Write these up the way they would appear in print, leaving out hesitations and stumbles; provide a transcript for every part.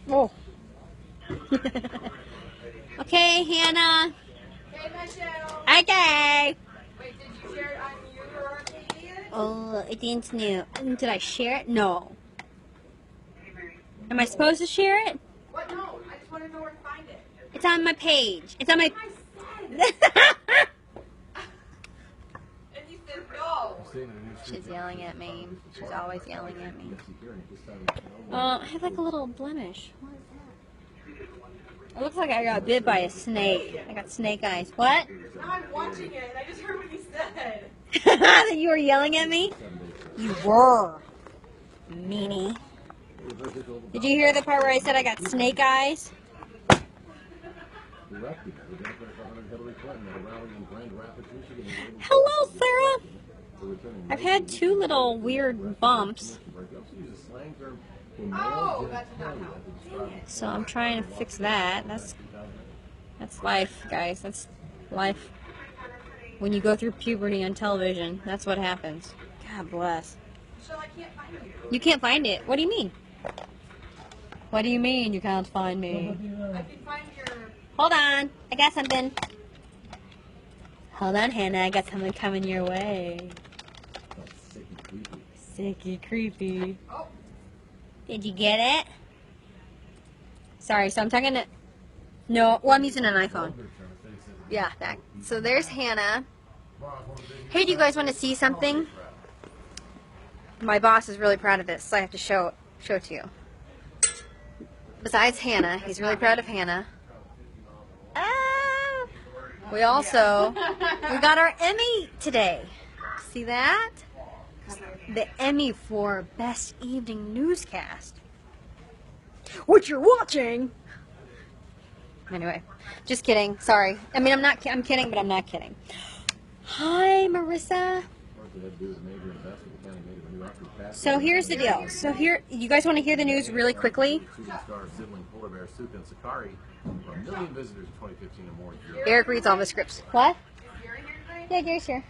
Oh. Okay, Hannah. Hey, Michelle. Okay. Wait, did you share it on your Arcadia? Oh, I didn't know. Did I share it? No. Am I supposed to share it? What? No, I just want to know where to find it. It's on my page. It's on my. I said. And you said no. She's yelling at me. She's always yelling at me. I have like a little blemish. What is that? It looks like I got bit by a snake. I got snake eyes. What? Now I'm watching it, and I just heard what you said. That you were yelling at me? You were. Meanie. Did you hear the part where I said I got snake eyes? Hello, Sarah. I've had two little weird bumps. Oh, that's not how. So I'm trying to fix that. That's life, guys. That's life. When you go through puberty on television, that's what happens. God bless. Michelle, I can't find you. You can't find it. What do you mean? What do you mean you can't find me? I can find your. Hold on. I got something. Hold on, Hannah. I got something coming your way. Sicky creepy. Oh, Did you get it? Sorry, so I'm talking to... No, well, I'm using an iPhone. Yeah, that. So there's Hannah. Hey, do you guys want to see something? My boss is really proud of this, so I have to show it to you. Besides Hannah, he's really proud of Hannah. Ah! We got our Emmy today. See that? The Emmy for Best Evening Newscast. What you're watching. Anyway, just kidding. Sorry. I mean, I'm kidding, but I'm not kidding. Hi, Marissa. So here's the deal. So here, you guys want to hear the news really quickly? Eric reads all the scripts. What? Yeah, Gary's here.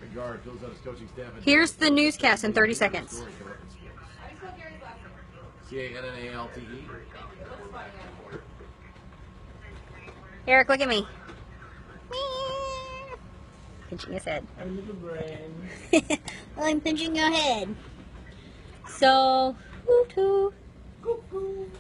Here's the newscast in 30 seconds. C-A-N-N-A-L-T-E. Eric, look at me. Pinching his head. Well, I'm pinching your head. So, woo-hoo.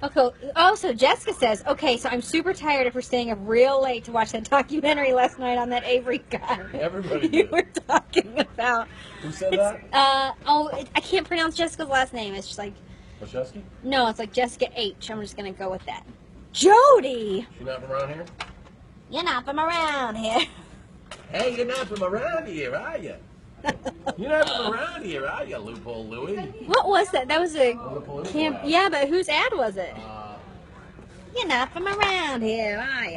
Okay. Oh, so Jessica says, okay, so I'm super tired of her staying up real late to watch that documentary last night on that Avery guy. Everybody You did. were talking about. Who said that? I can't pronounce Jessica's last name. It's just like, Wachowski? no, it's like Jessica H. I'm just going to go with that. Jody! She not from around here? You're not from around here. Hey, you're not from around here, are you? You're not from around here, are you, Loophole Louie? What was that? That was a Loophole camp. Louie. Yeah, but whose ad was it? Uh, You're not from around here, are you?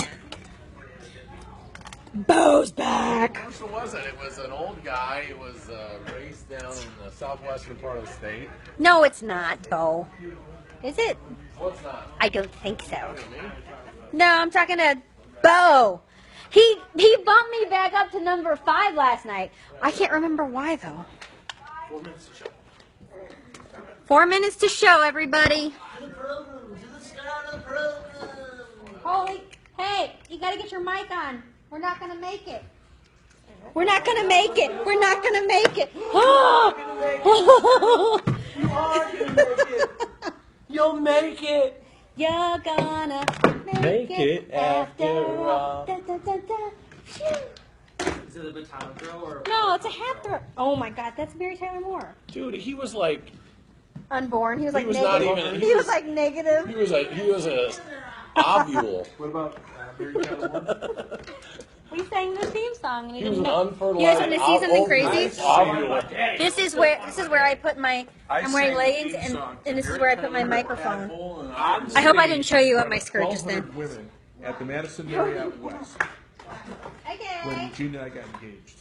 Bo's back. Which one was it? It was an old guy. It was raised down in the southwestern part of the state. No, it's not, though. Is it? What's not? I don't think so. What do you mean? No, I'm talking to Bo. He bumped me back up to number 5 last night. I can't remember why, though. 4 minutes to show. 4 minutes to show, everybody. Holy, hey, you gotta get your mic on. We're not gonna make it. We're not gonna make it. We're not gonna make it. Oh! You'll make it. You're gonna make it after all. Da, da, da, da. Phew. Is it a baton throw or? No, it's a hat throw. Oh my God, that's Mary Tyler Moore. Dude, he was like, Unborn. He was like was not negative. even- He was like negative. he was a ovule. What about Barry Calhoun? We sang the theme song. And He was an didn't know. unfertilized. You guys want to see something crazy? Ovule. This is where I put my. I'm wearing leggings, and this is where I put my microphone. I hope I didn't show you up my skirt just then. 1,200 women at the Madison Marriott West when Okay. Gina and I got engaged.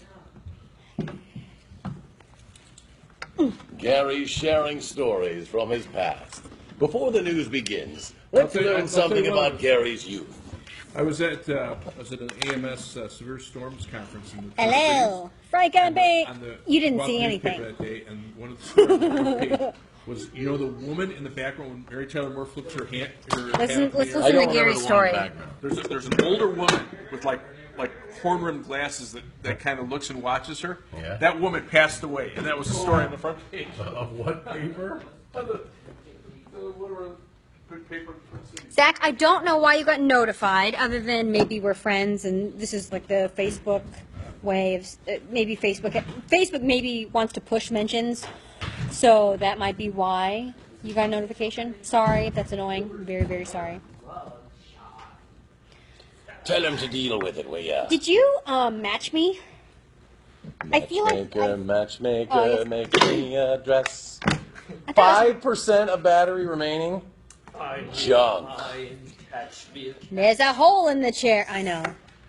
Gary's sharing stories from his past. Before the news begins, let's I'll tell you- learn I'll tell something you about what. Gary's youth. I was at an AMS Severe Storms conference in the Twin Hello, Frank and Bay. on the You didn't Guelph see newspaper anything. that day, and one of the stories was, you know, the woman in the background when Mary Tyler Moore flips her hand. Let's hat in the listen air? I to don't remember Gary's the one in the story. background. There's an older woman with like horn-rimmed glasses that kind of looks and watches her. Yeah. That woman passed away, and that was the story on the front page. Of what paper? Whatever paper. Zach, I don't know why you got notified, other than maybe we're friends, and this is like the Facebook way of maybe Facebook maybe wants to push mentions, so that might be why you got a notification. Sorry if that's annoying. Very, very sorry. Tell him to deal with it, will ya? Did you match me? I feel like Matchmaker, Oh, yes. make me a dress. I thought it 5% of battery remaining. Junk. there's a hole in the chair. I know.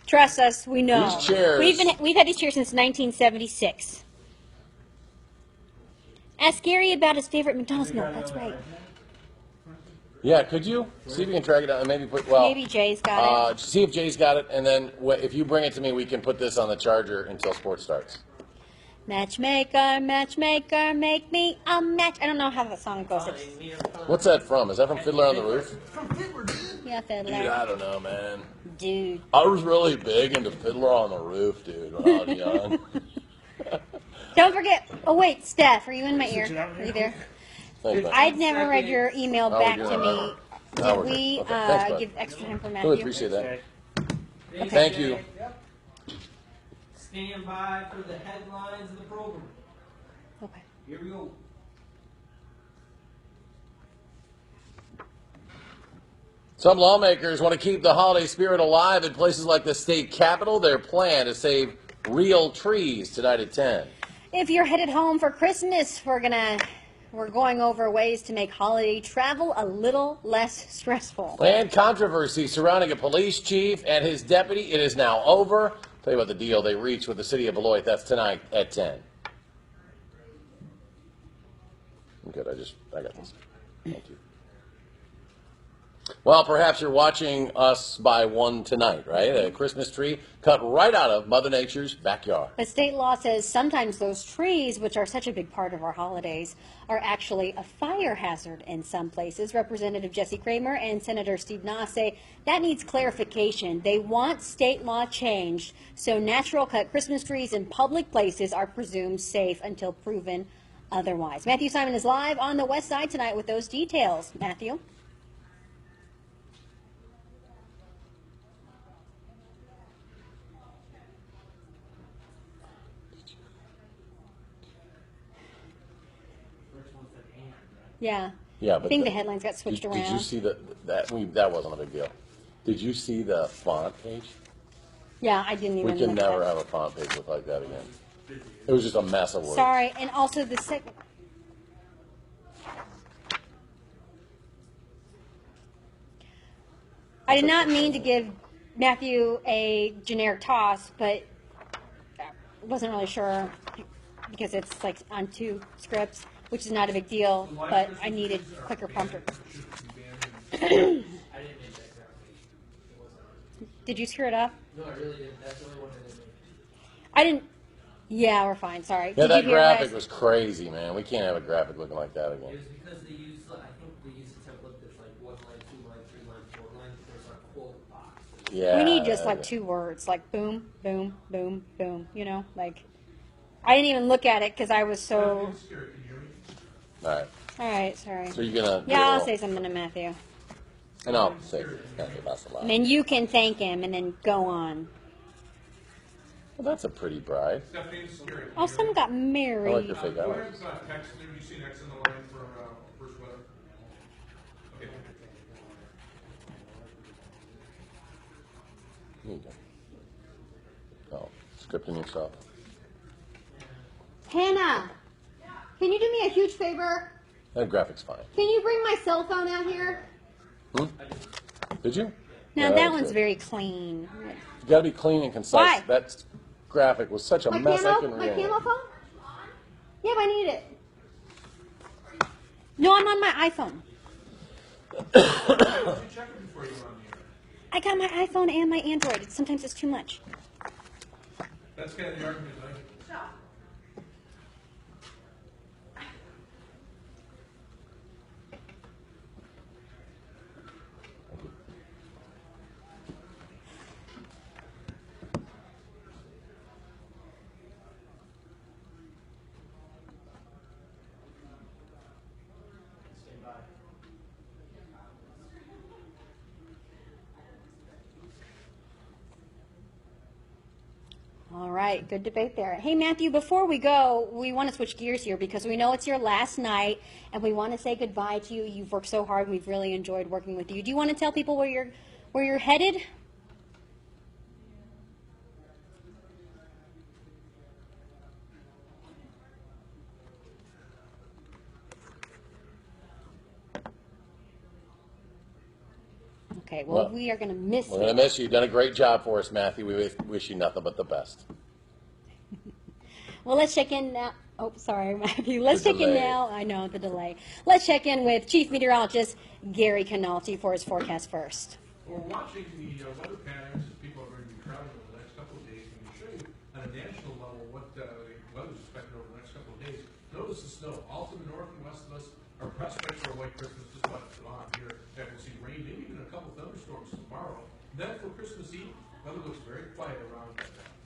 Trust us, we know. These chairs- We've had these chairs since 1976. Ask Gary about his favorite McDonald's milk. That's right. Yeah, could you see if you can track it down and maybe put Maybe Jay's got it. see if Jay's got it, and then if you bring it to me, we can put this on the charger until sports starts. Matchmaker, matchmaker, make me a match. I don't know how that song goes. What's that from? Is that from Fiddler on the Roof? Yeah, Dude, Fiddler. I don't know, man. Dude. I was really big into Fiddler on the Roof, dude, when I was young. Don't forget. Oh, wait, Steph, are you in my ear? Are you there? Thanks, bud. I'd never read your email Oh, back you're to not. me. No, Did we're we good. Okay, thanks, bud. give extra time for Really Matthew? appreciate that. Okay. Thank you. Stand by for the headlines of the program. Okay. Here we go. Some lawmakers want to keep the holiday spirit alive in places like the state capitol. Their plan to save real trees tonight at 10. If you're headed home for Christmas, we're going over ways to make holiday travel a little less stressful. And controversy surrounding a police chief and his deputy. It is now over. Tell you about the deal they reached with the city of Beloit. That's tonight at 10. I'm good. I got this. Thank you. Well, perhaps you're watching us buy one tonight, right? A Christmas tree cut right out of Mother Nature's backyard. But state law says sometimes those trees, which are such a big part of our holidays, are actually a fire hazard in some places. Representative Jesse Kramer and Senator Steve Nass say that needs clarification. They want state law changed so natural cut Christmas trees in public places are presumed safe until proven otherwise. Matthew Simon is live on the west side tonight with those details. Matthew? Yeah. Yeah, I but think the headlines got switched Did around. you see that wasn't a big deal. Did you see the font page? Yeah, I didn't even We can look at never it. have a font page look like that again. It was just a mess of words. Sorry, and also the second. I did not mean to give Matthew a generic toss, but I wasn't really sure because it's like on two scripts, which is not a big deal, but I needed quicker prompter. I didn't make that graphic. It wasn't. Did you screw it up? No, I really didn't. That's the only one I didn't make. I didn't. Yeah, we're fine. Sorry. Yeah, Did that you hear graphic guys? was crazy, man. We can't have a graphic looking like that It again. was because they used, I think they used a template that's like 1 line, 2 line, 3 line, 4 line. There's a quote box. Yeah. We need just like two words, like boom, boom, boom, boom. You know, like I didn't even look at it because I was so. All right. All right, sorry. So you're gonna. Yeah, I'll say something to Matthew, And I'll say okay, that's a lot. and then you can thank him, and then go on. Well, that's a pretty bride. Stephanie's scary. Oh, someone got I like married. your fake. I Who like it. has next? Have you seen next in the line for first weather? Okay. Here you go. Oh, scripting yourself. Hannah, can you do me a huge favor? That graphic's fine. Can you bring my cell phone out here? Did you? Now Yeah, that was one's good. very clean. You gotta be clean and concise. Why? That graphic was such a My mess. I camo, couldn't my read camo it. phone? Yeah, but I need it. No, I'm on my iPhone. Check it before you go on the air. I got my iPhone and my Android. Sometimes it's too much. That's kind of the argument, right? right, good debate there. Hey, Matthew, before we go, we want to switch gears here because we know it's your last night, and we want to say goodbye to you. You've worked so hard. We've really enjoyed working with you. Do you want to tell people where you're headed? Okay, well, we are going to miss We're you. going to miss you. You've done a great job for us, Matthew. We wish you nothing but the best. Well, let's check in now. Oh, sorry, Matthew. Let's The check in delay. now. I know the delay. Let's check in with Chief Meteorologist Gary Canalti for his forecast first. We're watching the weather patterns as people are going to be traveling over the next couple of days. And we show you on a national level what the weather is expected over the next couple of days. Notice the snow. All to the north and west of us are prospects for a white Christmas just about on here. And we'll see rain, maybe even a couple thunderstorms tomorrow. Then for Christmas Eve, weather looks very quiet around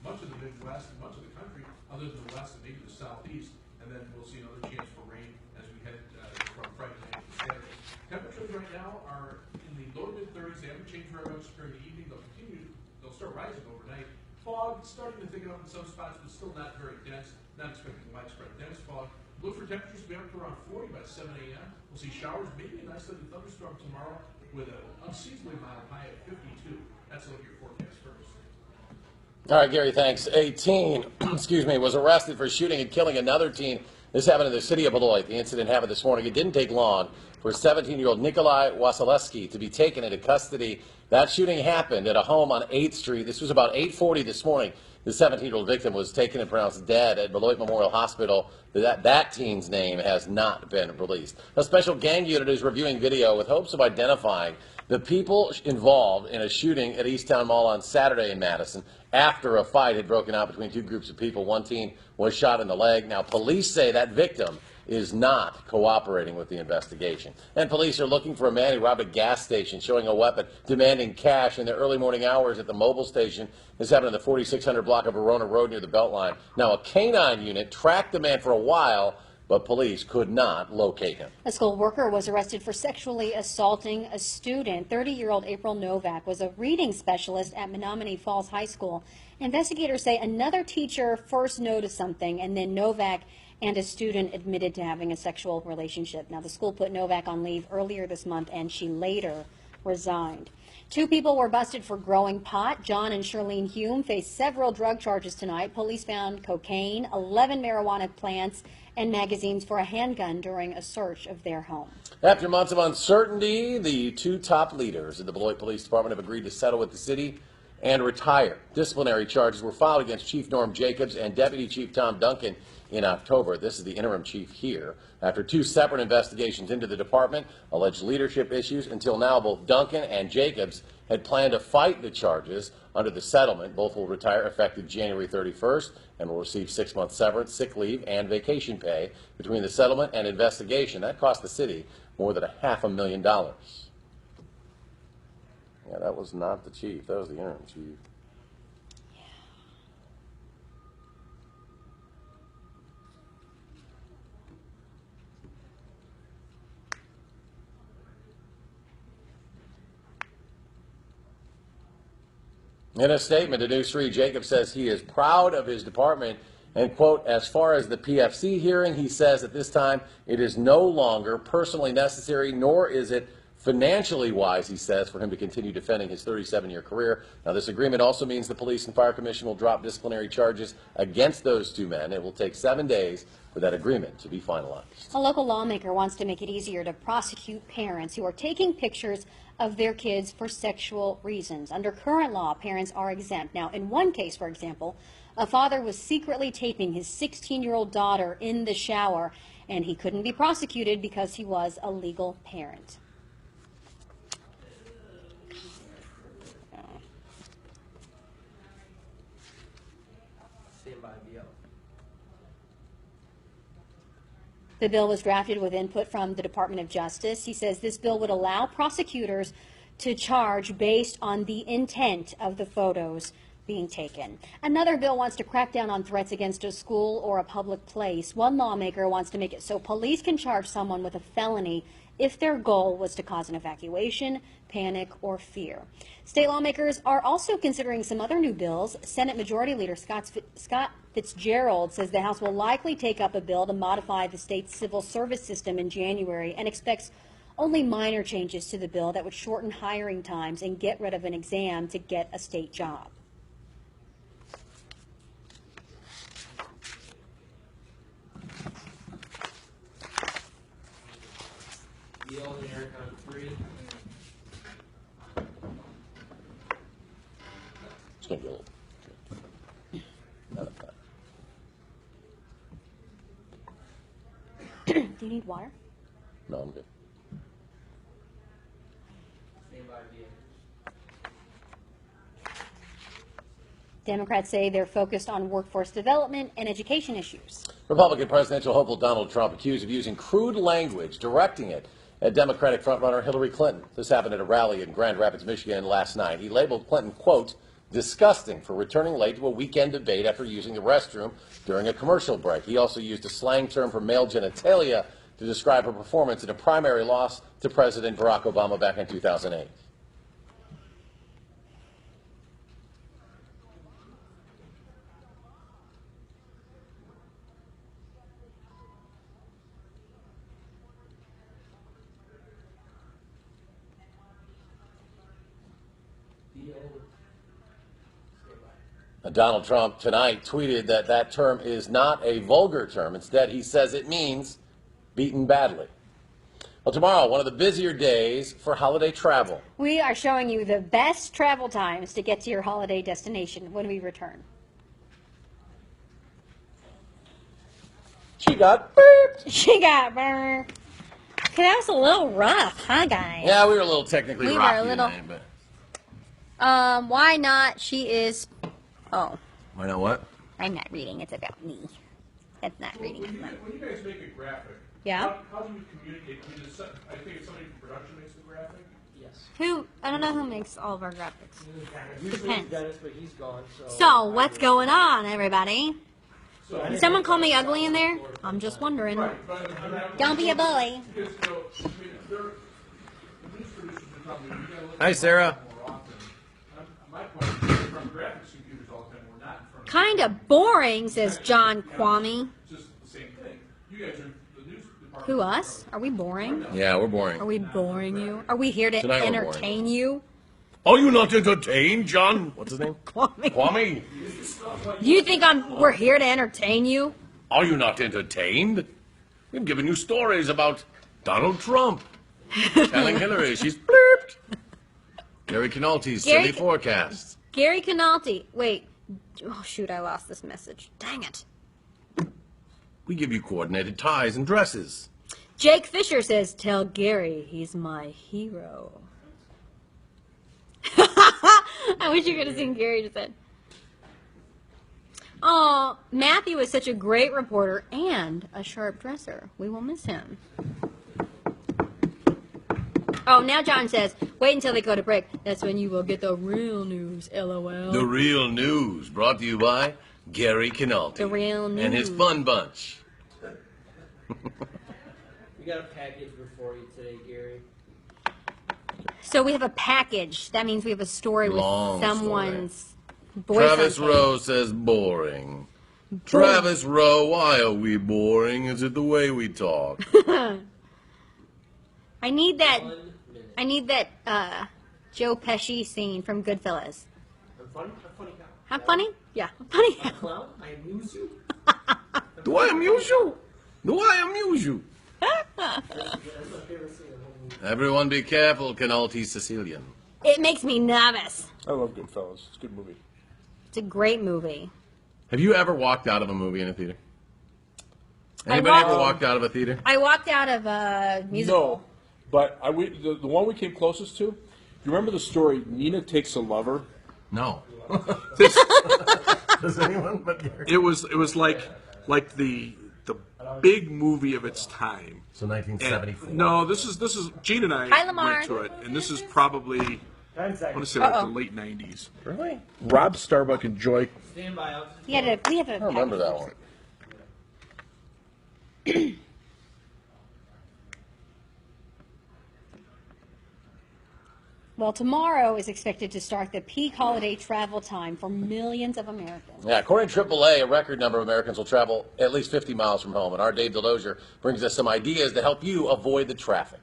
much of the Midwest and much of the country, other than the west and maybe the southeast. And then we'll see another chance for rain as we head from Friday night to Saturday. Temperatures right now are in the low to mid-30s. They haven't changed very much during the evening. They'll start rising overnight. Fog starting to thicken up in some spots, but still not very dense. Not expecting widespread dense fog. Look for temperatures to be up to around 40 by 7 a.m. We'll see showers, maybe a nice little thunderstorm tomorrow with an unseasonably mild high at 52. That's a look at your forecast first. All right, Gary, thanks. A teen, was arrested for shooting and killing another teen. This happened in the city of Beloit. The incident happened this morning. It didn't take long for 17-year-old Nikolai Wasilewski to be taken into custody. That shooting happened at a home on 8th Street. This was about 8:40 this morning. The 17-year-old victim was taken and pronounced dead at Beloit Memorial Hospital. That teen's name has not been released. A special gang unit is reviewing video with hopes of identifying the people involved in a shooting at Easttown Mall on Saturday in Madison after a fight had broken out between two groups of people. One teen was shot in the leg. Now, police say that victim is not cooperating with the investigation. And police are looking for a man who robbed a gas station, showing a weapon, demanding cash in the early morning hours at the Mobil station. This happened in the 4600 block of Verona Road near the Beltline. Now, a canine unit tracked the man for a while, but police could not locate him. A school worker was arrested for sexually assaulting a student. 30-year-old April Novak was a reading specialist at Menominee Falls High School. Investigators say another teacher first noticed something, and then Novak and a student admitted to having a sexual relationship. Now, the school put Novak on leave earlier this month, and she later resigned. Two people were busted for growing pot. John and Charlene Hume faced several drug charges tonight. Police found cocaine, 11 marijuana plants, and magazines for a handgun during a search of their home. After months of uncertainty, the two top leaders of the Beloit Police Department have agreed to settle with the city and retire. Disciplinary charges were filed against Chief Norm Jacobs and Deputy Chief Tom Duncan in October. This is the interim chief here. After two separate investigations into the department, alleged leadership issues, until now both Duncan and Jacobs had planned to fight the charges under the settlement. Both will retire effective January 31st and will receive 6-month severance, sick leave, and vacation pay. Between the settlement and investigation, that cost the city more than $500,000. Yeah, that was not the chief. That was the interim chief. In a statement to News 3, Jacob says he is proud of his department and, quote, as far as the PFC hearing, he says at this time it is no longer personally necessary, nor is it financially wise, he says, for him to continue defending his 37-year career. Now, this agreement also means the Police and Fire Commission will drop disciplinary charges against those two men. It will take 7 days for that agreement to be finalized. A local lawmaker wants to make it easier to prosecute parents who are taking pictures of their kids for sexual reasons. Under current law, parents are exempt. Now, in one case, for example, a father was secretly taping his 16-year-old daughter in the shower, and he couldn't be prosecuted because he was a legal parent. Stand by, BL. The bill was drafted with input from the Department of Justice. He says this bill would allow prosecutors to charge based on the intent of the photos being taken. Another bill wants to crack down on threats against a school or a public place. One lawmaker wants to make it so police can charge someone with a felony if their goal was to cause an evacuation, panic, or fear. State lawmakers are also considering some other new bills. Senate Majority Leader Scott Fitzgerald says the House will likely take up a bill to modify the state's civil service system in January and expects only minor changes to the bill that would shorten hiring times and get rid of an exam to get a state job. Yield and Eric on 3. It's going to be a little. Do you need water? No, I'm good. Stand by via. Democrats say they're focused on workforce development and education issues. Republican presidential hopeful Donald Trump accused of using crude language, directing it at Democratic frontrunner Hillary Clinton. This happened at a rally in Grand Rapids, Michigan last night. He labeled Clinton, quote, disgusting for returning late to a weekend debate after using the restroom during a commercial break. He also used a slang term for male genitalia to describe her performance in a primary loss to President Barack Obama back in 2008. Donald Trump tonight tweeted that that term is not a vulgar term. Instead, he says it means beaten badly. Well, tomorrow, one of the busier days for holiday travel. We are showing you the best travel times to get to your holiday destination when we return. She got burped. She got burned. Okay, that was a little rough, huh, guys? Yeah, we were a little technically We were rocky a little- tonight, but Why not? She is. Oh, why not what? I'm not reading. It's about me. That's not reading. When It's you, not. when you guys make a graphic, Yeah? how do you communicate? Do you just, I think it's somebody from production makes the graphic. Yes. Who? I don't know who makes all of our graphics. Usually Depends. Dennis, but he's gone. So, what's going on, everybody? So, Did someone call me ugly in there? I'm just wondering. but I mean, Don't be a bully. because, you know, I mean, the news producers are telling me, we gotta look Hi, at Sarah. more often. My point is, from graphics computers all the time, we're not in front of. Kind of boring, says John Kwame. It's just the same thing. You guys are the news department. Who, us? Are we boring? Yeah, we're boring. Are we boring you? Are we here to Tonight we're entertain you? Are you not entertained, John? What's his name? Kwame. Kwame. Do you think we're here to entertain you? Are you not entertained? We've given you stories about Donald Trump telling Hillary she's bleeped. Gary Canalte's Gary silly Ca- forecasts. Gary Canalti. Wait. Oh, shoot, I lost this message. Dang it. We give you coordinated ties and dresses. Jake Fisher says, tell Gary he's my hero. I wish you could have seen Gary just said. Oh, Matthew is such a great reporter and a sharp dresser. We will miss him. Oh, now John says, wait until they go to break. That's when you will get the real news, LOL. The real news brought to you by Gary Canalti. The real And his news. fun bunch. We got a package before you today, Gary. So we have a package. That means we have a story Long with someone's boyfriend. Travis Rowe says boring. Travis Rowe, why are we boring? Is it the way we talk? I need that. 1 minute. I need that Joe Pesci scene from Goodfellas. I'm funny. I'm funny guy. I'm funny? Yeah, I'm funny. I'm a clown. I amuse you. Do I amuse you? Do I amuse you? That's my favorite scene in the whole movie. Everyone be careful, Canalti's Sicilian. It makes me nervous. I love Goodfellas. It's a good movie. It's a great movie. Have you ever walked out of a movie in a theater? I Anybody walked- ever walked out of a theater? I walked out of a musical. No, but the one we came closest to. You remember the story? Nina Takes a Lover. No. This, Does anyone but Gary? it was like the big movie of its time. So And- 1974. no, this is Gene and I Hi, Lamar. went to it, and this is probably I want to say like the late '90s. Really? Rob Starbuck and Joy. Stand by. I'll just We have a I don't remember that one. Well, tomorrow is expected to start the peak holiday travel time for millions of Americans. Yeah, according to AAA, a record number of Americans will travel at least 50 miles from home. And our Dave DeLozier brings us some ideas to help you avoid the traffic.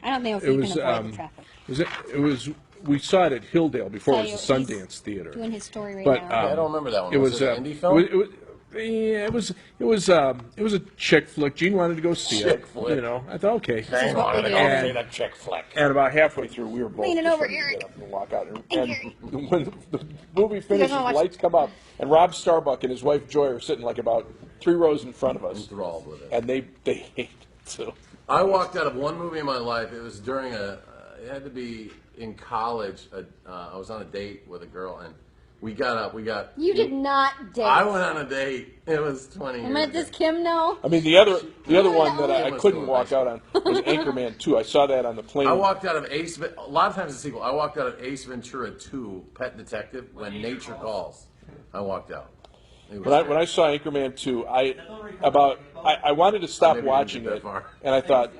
I don't know if It you was, can avoid the traffic. we saw it at Hilldale before it was the He's Sundance Theater. Doing his story right But, now. I don't remember that one. It Was was it an indie film? It was a chick flick. Gene wanted to go see Chick it. flick. You know, I thought okay. Hang what on, we I do. don't say that chick flick. And about halfway through, we were both Leaning just over, ready to Eric. get up and walk out. And Gary. when the movie finishes, wanna the watch- lights come up, and Rob Starbuck and his wife Joy are sitting like about 3 rows in front of us, Enthralled with it. and they hate it. So I walked out of one movie in my life. It was during it had to be in college. I was on a date with a girl, and we got up. You did not date. I went on a date. It was 20 years ago. Does Kim know? I mean, the other one that I Let's couldn't go. walk out on was Anchorman 2. I saw that on the plane. I walked out of Ace. A lot of times the sequel. I walked out of Ace Ventura 2, Pet Detective, When Nature Calls. I walked out. It was When I saw Anchorman 2, I wanted to stop Maybe we didn't watching get that it, far. and I thought,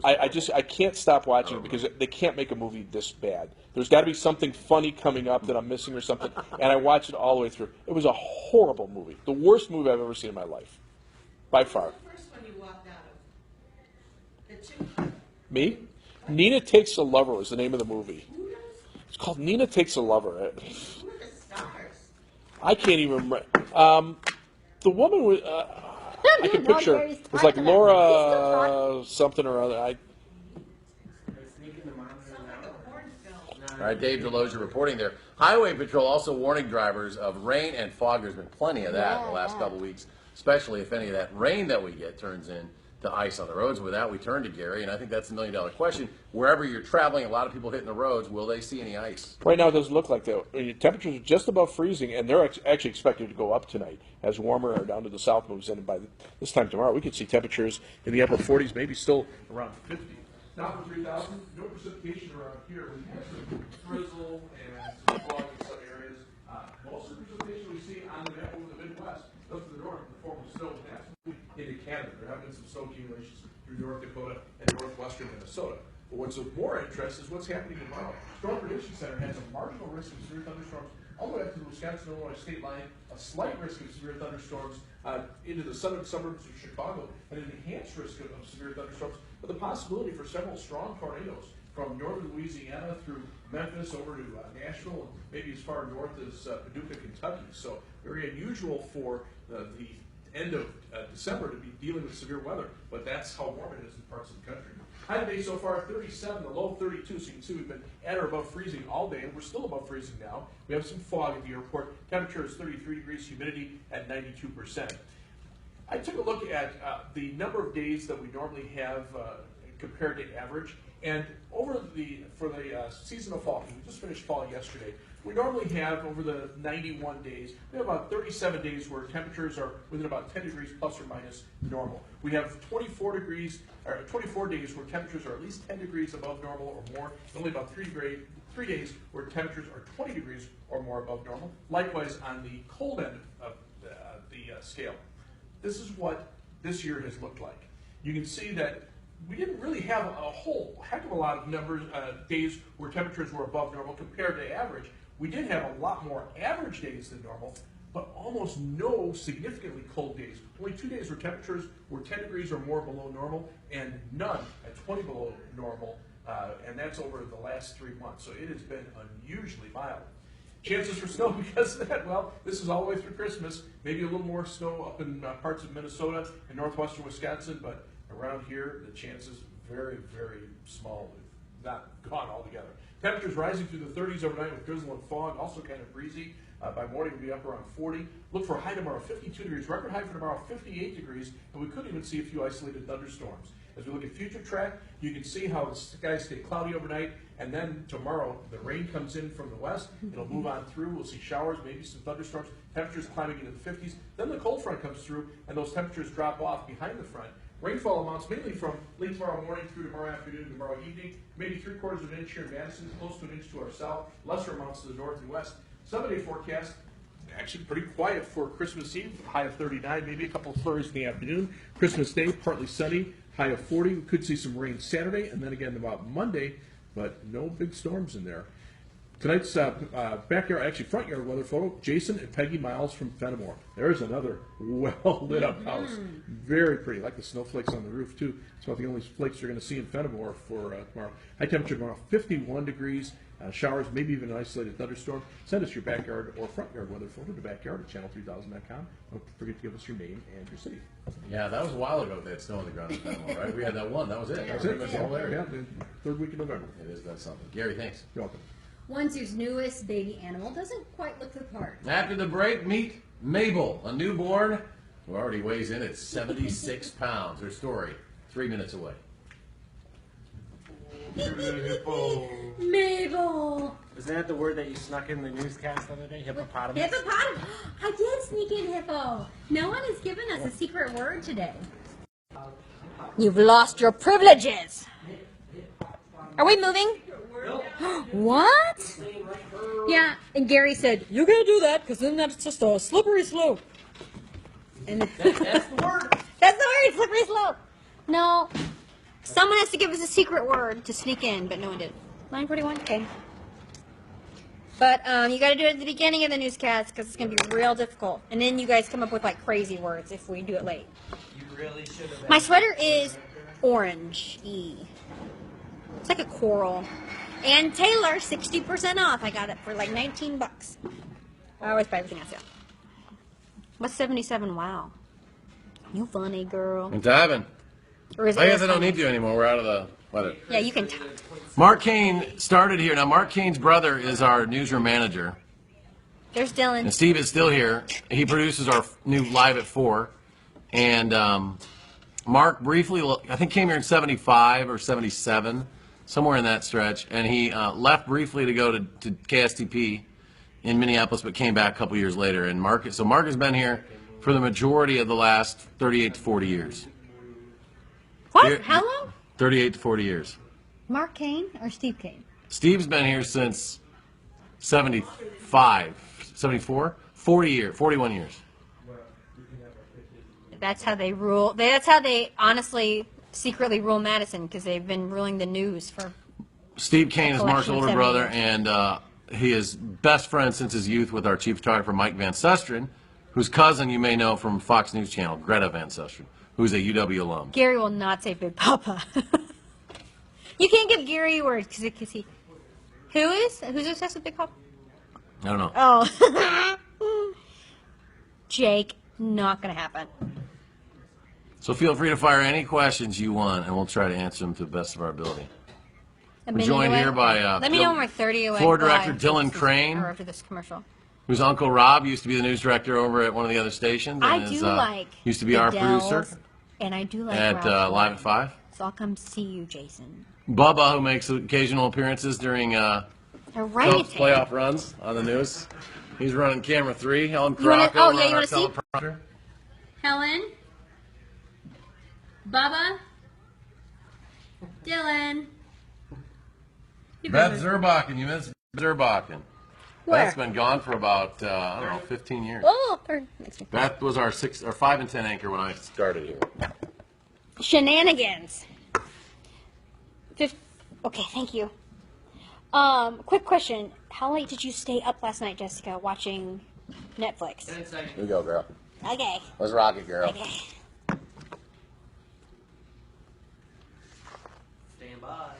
I can't stop watching it because they can't make a movie this bad. There's got to be something funny coming up that I'm missing or something, and I watched it all the way through. It was a horrible movie, the worst movie I've ever seen in my life, by far. The first one you walked out of. The two. Me? Nina Takes a Lover was the name of the movie. It's called Nina Takes a Lover. Who are the stars? I can't even remember. The woman was. I can picture. It was like Laura something or other. All right, Dave DeLozier reporting there. Highway Patrol also warning drivers of rain and fog. There's been plenty of that in the last couple weeks, especially if any of that rain that we get turns into ice on the roads. With that, we turn to Gary, and I think that's the million-dollar question. Wherever you're traveling, a lot of people hitting the roads, will they see any ice? Right now, it doesn't look like that. Temperatures are just above freezing, and they're actually expected to go up tonight as warmer air down to the south moves in. And by this time tomorrow, we could see temperatures in the upper 40s, maybe still around 50. South of 3,000, no precipitation around here. We have some drizzle and some fog in some areas. Most of the precipitation we see on the map over the Midwest, up to the north, in the form of snow, and that's into Canada. There have been some snow accumulations through North Dakota and northwestern Minnesota. But what's of more interest is what's happening tomorrow. Storm Prediction Center has a marginal risk of severe thunderstorms all the way up to the Wisconsin-Illinois state line, a slight risk of severe thunderstorms into the southern suburbs of Chicago, and an enhanced risk of severe thunderstorms with the possibility for several strong tornadoes from northern Louisiana through Memphis over to Nashville and maybe as far north as Paducah, Kentucky. So very unusual for the end of December to be dealing with severe weather, but that's how warm it is in parts of the country. High today so far 37, the low 32, so you can see we've been at or above freezing all day, and we're still above freezing now. We have some fog at the airport. Temperature is 33 degrees, humidity at 92%. I took a look at the number of days that we normally have compared to average, and for the season of fall, we just finished fall yesterday, we normally have over the 91 days, we have about 37 days where temperatures are within about 10 degrees plus or minus normal. We have 24 days where temperatures are at least 10 degrees above normal or more, and only about 3 days where temperatures are 20 degrees or more above normal. Likewise, on the cold end of the scale. This is what this year has looked like. You can see that we didn't really have a whole heck of a lot of days where temperatures were above normal compared to average. We did have a lot more average days than normal, but almost no significantly cold days. Only 2 days where temperatures were 10 degrees or more below normal, and none at 20 below normal, and that's over the last 3 months. So it has been unusually mild. Chances for snow because of that, well, this is all the way through Christmas. Maybe a little more snow up in parts of Minnesota and northwestern Wisconsin, but around here, the chances very, very small, not gone altogether. Temperatures rising through the 30s overnight with drizzle and fog, also kind of breezy. By morning, we'll be up around 40. Look for a high tomorrow, 52 degrees. Record high for tomorrow, 58 degrees, and we could even see a few isolated thunderstorms. As we look at future track, you can see how the skies stay cloudy overnight, and then tomorrow, the rain comes in from the west. It'll move on through. We'll see showers, maybe some thunderstorms. Temperatures climbing into the 50s. Then the cold front comes through, and those temperatures drop off behind the front. Rainfall amounts mainly from late tomorrow morning through tomorrow afternoon, tomorrow evening, maybe 3/4 of an inch here in Madison, close to an inch to our south, lesser amounts to the north and west. 7-day forecast, actually pretty quiet for Christmas Eve, high of 39, maybe a couple of flurries in the afternoon. Christmas Day, partly sunny, high of 40. We could see some rain Saturday, and then again about Monday, but no big storms in there. Tonight's backyard, actually front yard weather photo, Jason and Peggy Miles from Fenimore. There's another well lit up house. Very pretty, like the snowflakes on the roof too. It's about the only flakes you're going to see in Fenimore for tomorrow. High temperature tomorrow, 51 degrees. Showers, maybe even an isolated thunderstorm. Send us your backyard or front yard weather photo to backyard at channel3000.com. Don't forget to give us your name and your city. Yeah, that was a while ago they had snow on the ground in Fenimore, right? We had that one. That was it. That's it. That's all there. Yeah, the third week of November. It is, that's something. Gary, thanks. You're welcome. One Zoo's newest baby animal doesn't quite look the part. After the break, meet Mabel, a newborn who already weighs in at 76 pounds. Her story, 3 minutes away. Mabel! Is that the word that you snuck in the newscast the other day? Hippopotamus? Hippopotamus! I did sneak in hippo. No one has given us a secret word today. You've lost your privileges. Are we moving? What? Yeah, and Gary said, you can't do that because then that's just a slippery slope. And That's the word. that's the word, slippery slope. No. Someone has to give us a secret word to sneak in, but no one did. 9:41, okay. But you got to do it at the beginning of the newscast because it's going to be real difficult. And then you guys come up with like crazy words if we do it late. You really should have. My sweater is orange-y. It's like a coral. And Taylor, 60% off. I got it for like 19 bucks. I always buy everything on sale. What's 77? Wow. You funny girl. I'm diving. Or is it I guess I less don't need funny? to anymore. We're out of the weather. Yeah, you can talk. Mark Kane started here. Now, Mark Kane's brother is our newsroom manager. There's Dylan. And Steve is still here. He produces our new Live at 4. And Mark briefly, I think, came here in 75 or 77, somewhere in that stretch. And he left briefly to go to KSTP in Minneapolis, but came back a couple years later. And Mark has been here for the majority of the last 38 to 40 years. What? Here- How long? 38 to 40 years. Mark Kane or Steve Kane? Steve's been here since 75, 74, 41 years. That's how they rule. That's how they honestly secretly rule Madison because they've been ruling the news for. Steve Kane is Mark's collection of older 70 brother, years. and he is best friend since his youth with our chief photographer, Mike Van Susteren, whose cousin you may know from Fox News Channel, Greta Van Susteren, who's a UW alum. Gary will not say Big Papa. You can't give Gary words because he. Who's obsessed with Big Papa? I don't know. Oh. Jake, not gonna happen. So feel free to fire any questions you want, and we'll try to answer them to the best of our ability. A We're minute joined away. here by Let me know when we're 30 away. floor director Bye. Dylan This is- Crane. Or after this commercial. Whose Uncle Rob used to be the news director over at one of the other stations. I and do is, like. used to be the our Dells, producer and I do like at Ralph Live Lauren. at 5. So I'll come see you, Jason. Bubba, who makes occasional appearances during All Cubs right. playoff runs on the news. He's running camera 3. Helen You wanna- Crock oh, over yeah, on you our wanna see? teleprompter. Helen. Bubba. Dylan. Beth Zerbakken, you missed Zerbakken. Where? Beth's been gone for about, I don't know, 15 years. Oh, or next week. Beth was our 5 and 10 anchor when I started here. Shenanigans. Okay, thank you. Quick question. How late did you stay up last night, Jessica, watching Netflix? 10 seconds. Here we go, girl. Okay. Let's rock it, girl. Okay. Stand by.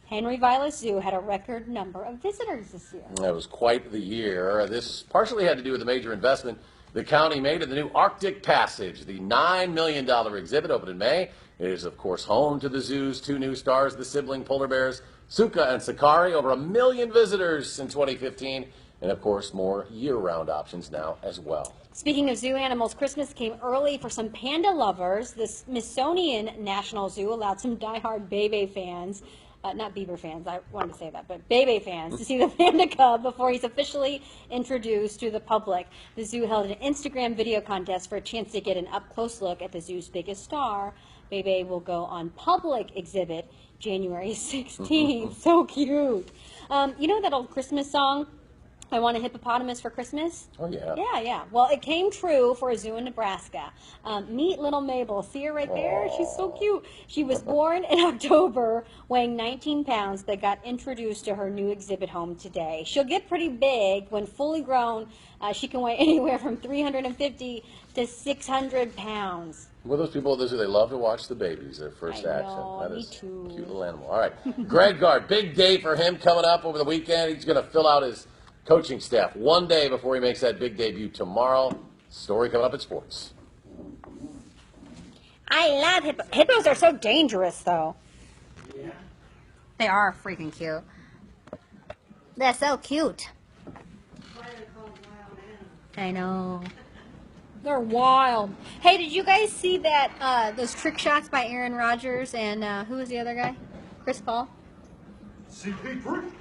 Henry Vilas Zoo had a record number of visitors this year. That was quite the year. This partially had to do with the major investment the county made in the new Arctic Passage. The $9 million exhibit opened in May. It is, of course, home to the zoo's 2 new stars, the sibling polar bears, Suka and Sakari. Over 1 million visitors in 2015. And, of course, more year-round options now as well. Speaking of zoo animals, Christmas came early for some panda lovers. The Smithsonian National Zoo allowed some diehard Bebe fans, not Bieber fans, I wanted to say that, but Bebe fans, to see the panda cub before he's officially introduced to the public. The zoo held an Instagram video contest for a chance to get an up-close look at the zoo's biggest star. Bebe will go on public exhibit January 16th. So cute. You know that old Christmas song? I want a hippopotamus for Christmas. Oh, yeah. Yeah. Well, it came true for a zoo in Nebraska. Meet little Mabel. See her right there? She's so cute. She was born in October, weighing 19 pounds, but got introduced to her new exhibit home today. She'll get pretty big. When fully grown, she can weigh anywhere from 350 to 600 pounds. Well, those people, they love to watch the babies, their first I action. know, That me is too. a cute little animal. All right. Greg Gard, big day for him coming up over the weekend. He's going to fill out his coaching staff one day before he makes that big debut tomorrow. Story coming up at sports. I love hippos. Hippos are so dangerous, though. Yeah. They are freaking cute. They're so cute. Why are they called wild animals? I know. They're wild. Hey, did you guys see that those trick shots by Aaron Rodgers and who was the other guy? Chris Paul? CP3.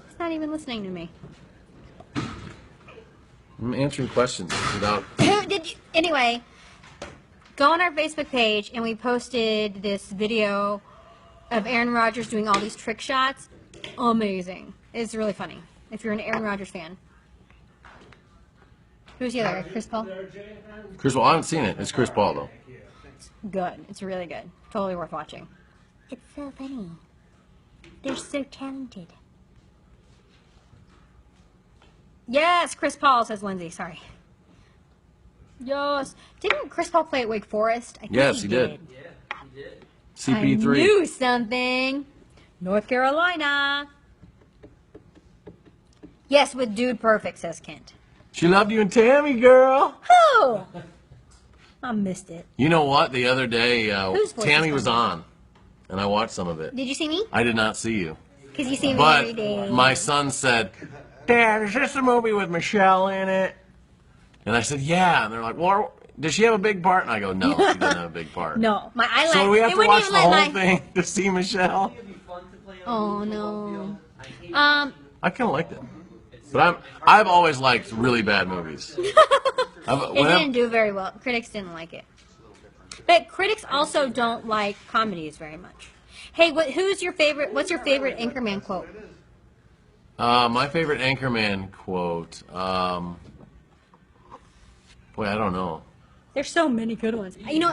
He's not even listening to me. I'm answering questions without. Did you, anyway, go on our Facebook page and we posted this video of Aaron Rodgers doing all these trick shots. Amazing. It's really funny if you're an Aaron Rodgers fan. Who's the other guy? Chris Paul? Chris Paul, I haven't seen it. It's Chris Paul, though. Good. It's really good. Totally worth watching. It's so funny. They're so talented. Yes, Chris Paul, says Lindsay. Sorry. Yes. Didn't Chris Paul play at Wake Forest? I think Yes, he did. Yeah, he did. CP3. I knew something. North Carolina. Yes, with Dude Perfect, says Kent. She loved you and Tammy, girl. Oh! I missed it. You know what? The other day, Whose voice Tammy is was funny? on, and I watched some of it. Did you see me? I did not see you. Because you see me every But day. my son said, Dad, is this a movie with Michelle in it? And I said, yeah. And they're like, well, does she have a big part? And I go, no, she doesn't have a big part. No, my eyelash. So do we have they to wouldn't watch even the let whole my- thing to see Michelle? It'd be fun to play Oh, on the no. field. I hate I kind of liked it. But I've always liked really bad movies. It didn't do very well. Critics didn't like it. But critics also don't like comedies very much. Hey, who's your favorite? What's your favorite Anchorman quote? My favorite Anchorman quote. Boy, I don't know. There's so many good ones. You know,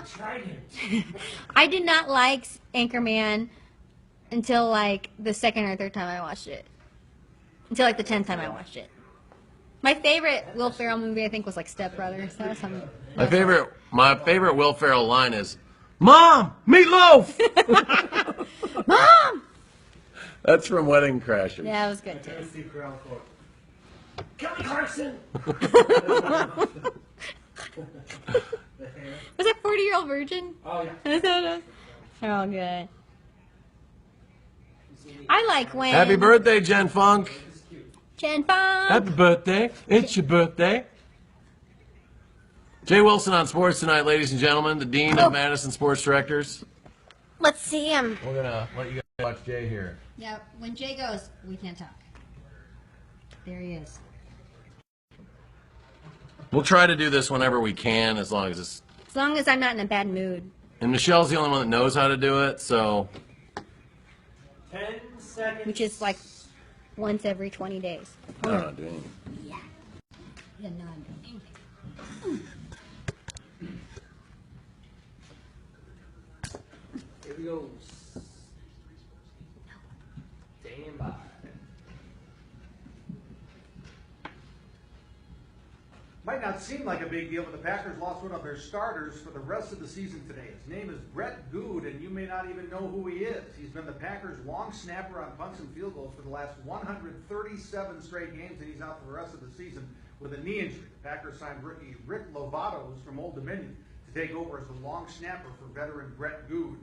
I did not like Anchorman until like the second or third time I watched it. Until like the 10th time I watched it. My favorite Will Ferrell movie, I think, was like Step Brothers. That was some. My favorite Will Ferrell line is, "Mom, meatloaf." Mom. That's from Wedding Crashers. Yeah, it was good too. Steve Carell quote. Kelly Clarkson. Was that 40-Year-Old Virgin? Oh yeah. Is that it? Oh, good. I like when. Happy birthday, Jen Funk. Jen Funk. Happy birthday. It's your birthday. Jay Wilson on Sports Tonight, ladies and gentlemen, the Dean of Madison Sports Directors. Let's see him. We're going to let you guys watch Jay here. Yeah, when Jay goes, we can't talk. There he is. We'll try to do this whenever we can, as long as it's... As long as I'm not in a bad mood. And Michelle's the only one that knows how to do it, so... 10 seconds. Which is like once every 20 days. I'm not doing it. Yeah. Yeah, no, I'm doing anything. Here we go. Stand by. Might not seem like a big deal, but the Packers lost one of their starters for the rest of the season today. His name is Brett Good, and you may not even know who he is. He's been the Packers' long snapper on punts and field goals for the last 137 straight games, and he's out for the rest of the season with a knee injury. The Packers signed rookie Rick Lovatos from Old Dominion to take over as the long snapper for veteran Brett Good.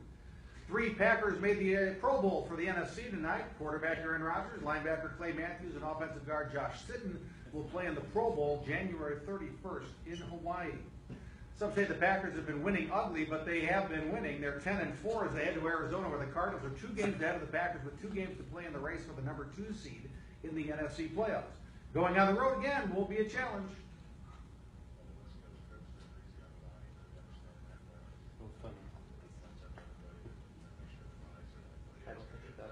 3 Packers made the Pro Bowl for the NFC tonight. Quarterback Aaron Rodgers, linebacker Clay Matthews, and offensive guard Josh Sitton will play in the Pro Bowl January 31st in Hawaii. Some say the Packers have been winning ugly, but they have been winning. They're 10-4 as they head to Arizona, where the Cardinals are 2 games ahead of the Packers with 2 games to play in the race for the number 2 seed in the NFC playoffs. Going on the road again will be a challenge. I don't think it does.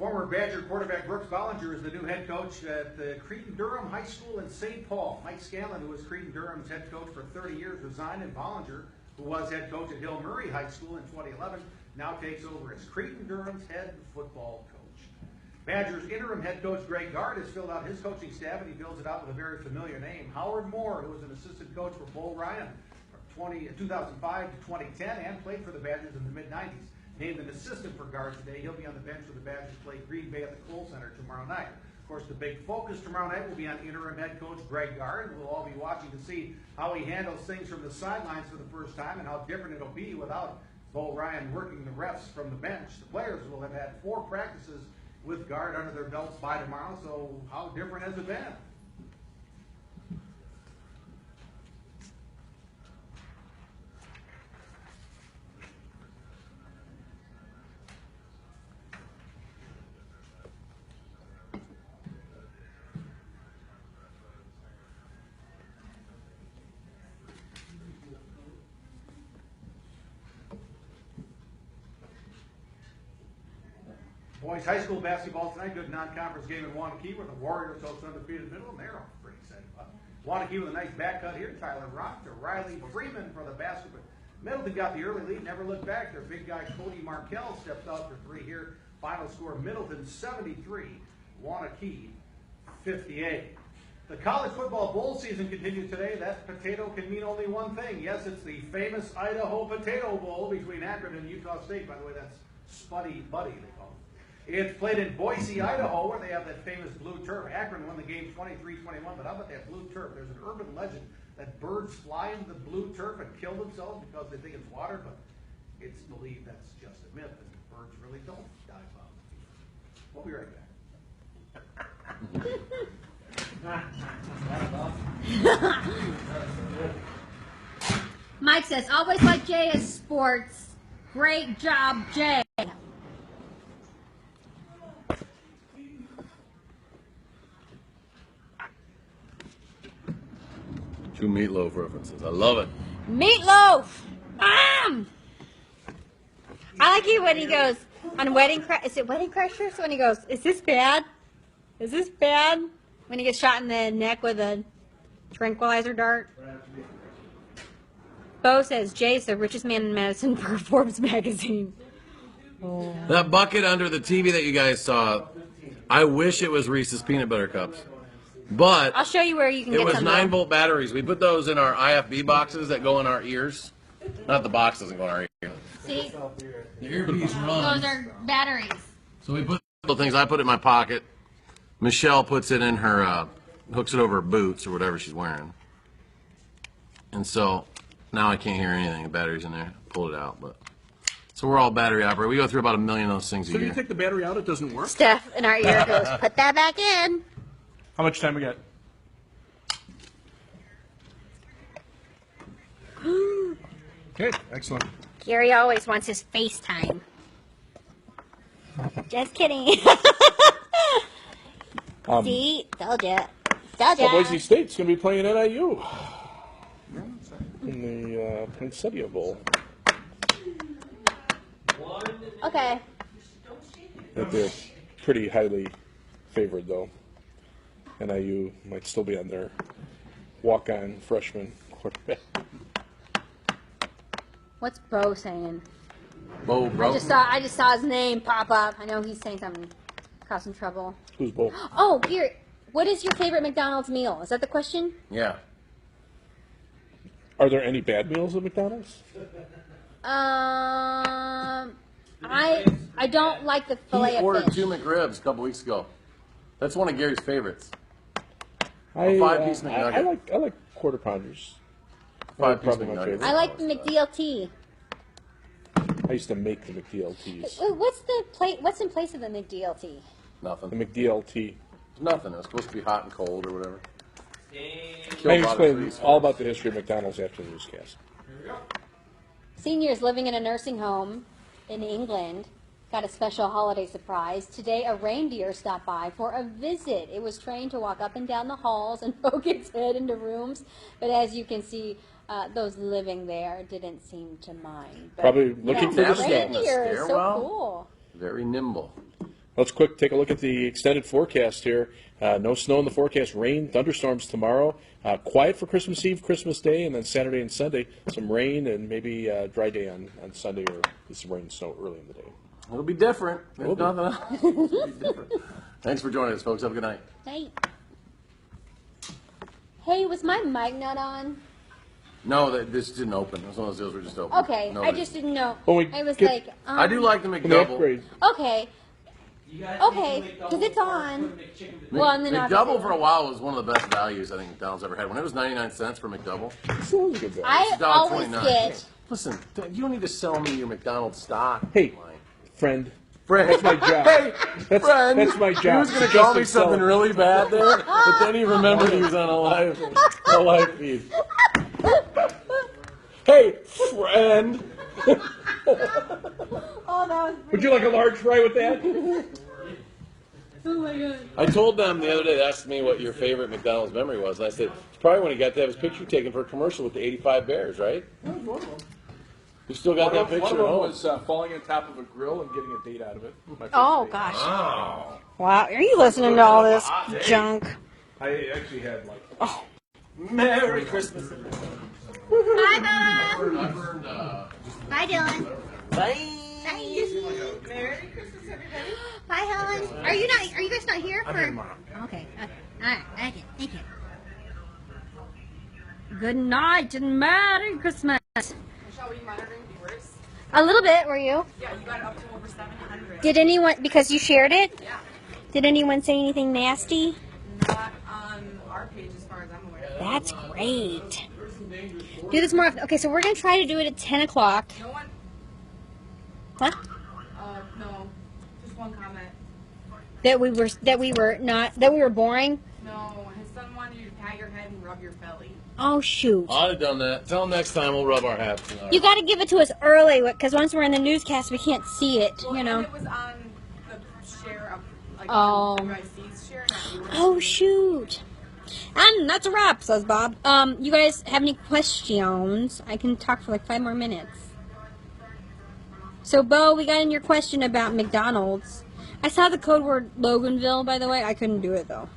Former Badger quarterback Brooks Bollinger is the new head coach at the Cretin-Durham High School in St. Paul. Mike Scanlon, who was Cretin-Durham's head coach for 30 years, resigned, and Bollinger, who was head coach at Hill Murray High School in 2011, now takes over as Cretin-Durham's head football coach. Badgers interim head coach Greg Gard has filled out his coaching staff, and he fills it out with a very familiar name. Howard Moore, who was an assistant coach for Bo Ryan from 2005 to 2010 and played for the Badgers in the mid-90s. Named an assistant for Gard today. He'll be on the bench for the Badgers play Green Bay at the Kohl Center tomorrow night. Of course, the big focus tomorrow night will be on interim head coach Greg Gard. We'll all be watching to see how he handles things from the sidelines for the first time and how different it'll be without Bo Ryan working the refs from the bench. The players will have had 4 practices with Gard under their belts by tomorrow, so how different has it been? Boys high school basketball tonight. Good non-conference game in Wanakee where the Warriors host undefeated Middle, and they're all pretty excited about it. Wanakee with a nice back cut here. Tyler Rock to Riley Freeman for the basket. Middleton got the early lead, never looked back. Their big guy Cody Markell stepped out for 3 here. Final score, Middleton 73, Wanakee 58. The college football bowl season continues today. That potato can mean only one thing. Yes, it's the famous Idaho Potato Bowl between Akron and Utah State. By the way, that's Spuddy Buddy, they call it. It's played in Boise, Idaho, where they have that famous blue turf. Akron won the game 23-21, but how about that blue turf? There's an urban legend that birds fly into the blue turf and kill themselves because they think it's water, but it's believed that's just a myth, and birds really don't dive out. We'll be right back. Mike says, always like Jay as sports. Great job, Jay. Two Meatloaf references. I love it. Meatloaf! I like it when he goes on is it Wedding Crashers? When he goes, is this bad? Is this bad? When he gets shot in the neck with a tranquilizer dart. Bo says, Jay's the richest man in medicine per Forbes magazine. Oh. That bucket under the TV that you guys saw, I wish it was Reese's Peanut Butter Cups. But I'll show you where you can get it was some. 9-volt batteries. We put those in our IFB boxes that go in our ears. Not the box doesn't go in our ear. See? The earpiece runs. Those are batteries. So we put little things. I put it in my pocket. Michelle puts it in her, hooks it over her boots or whatever she's wearing. And so now I can't hear anything. The battery's in there. Pulled it out, but so we're all battery operated. We go through about 1 million of those things a So year. you take the battery out, it doesn't work? Steph in our ear goes, put that back in. How much time we got? Okay, excellent. Gary always wants his FaceTime. Just kidding. See? Told ya. Told ya. Boise State's going to be playing NIU in the Poinsettia Bowl. Okay. They're pretty highly favored, though. NIU might still be on their walk-on freshman quarterback. What's Bo saying? Bo, bro. I just saw his name pop up. I know he's saying something, causing trouble. Who's Bo? Oh, here. What is your favorite McDonald's meal? Is that the question? Yeah. Are there any bad meals at McDonald's? I don't like the He fillet of ordered fish. 2 McRibs a couple weeks ago. That's one of Gary's favorites. I 5-piece McNugget. I like quarter pounders. 5-piece probably my McNuggets. favorite. I like the McDLT. I used to make the McDLTs. What's in place of the McDLT? The Nothing. McDLT. Nothing. It was supposed to be hot and cold or whatever. I Kill a lot of explain trees. all about the history of McDonald's after the newscast. Seniors living in a nursing home in England got a special holiday surprise. Today, a reindeer stopped by for a visit. It was trained to walk up and down the halls and poke its head into rooms. But as you can see, those living there didn't seem to mind. But, Probably looking for the snow. reindeer is so Stairwell. cool. Very nimble. Let's quick take a look at the extended forecast here. No snow in the forecast. Rain, thunderstorms tomorrow. Quiet for Christmas Eve, Christmas Day, and then Saturday and Sunday. Some rain and maybe a dry day on Sunday, or some rain and snow early in the day. It'll be different. It'll be. Nothing else. It'll be different. Thanks for joining us, folks. Have a good night. Hey. Hey, was my mic not on? No, this didn't open. It was one of those deals where it just opened. Okay, I Nobody- just didn't know. Well, we I was get- like, I do like the Let me McDouble. upgrade. Okay, You guys Okay, need to make 'cause it's double on. or put McChicken well, and then McDouble obviously- for a while was one of the best values I think McDonald's ever had. When it was 99 cents for McDouble. It's always a good value. I It's always $1.29. get. Listen, you don't need to sell me your McDonald's stock. Hey, Mine. friend. Friend. That's my job. Hey, That's- friend. that's my job. He was going to Just call to me something sell. really bad there, but then he remembered he was on a live feed. Hey, friend. Oh, that was. Would you like a large fry with that? Oh my god. I told them the other day, they asked me what your favorite McDonald's memory was, and I said, it's probably when he got to have his picture taken for a commercial with the 85 Bears, right? That was one of them. You still got that One picture of at them home? was falling on top of a grill and getting a date out of it. My first Oh date. gosh. Oh. Wow, are you listening to all this junk? I actually had like. Merry Christmas. Bye, Bella. I burned, Bye, Dylan. Bye. Merry Christmas, everybody. Bye, Helen. Are you guys not here for? I'm here tomorrow. Okay. All right. Okay. Thank you. Good night and Merry Christmas. Michelle, were you monitoring viewers? A little bit, were you? Yeah, you got up to over 700. Did anyone, because you shared it? Yeah. Did anyone say anything nasty? Not on our page as far as I'm aware. That's great. Do this more often. Okay, so we're going to try to do it at 10 o'clock. No one, What? no, just one comment. That we were boring? No, his son wanted you to pat your head and rub your belly. Oh, shoot. I'd have done that. Tell him next time we'll rub our hats. In our You got to give it to us early, because once we're in the newscast, we can't see it, Well, you know. and it was on the share of, like, Oh. UIC's share, not yours. Oh, shoot. And that's a wrap, says Bob. You guys have any questions? I can talk for like 5 more minutes. So, Bo, we got in your question about McDonald's. I saw the code word Loganville, by the way. I couldn't do it, though.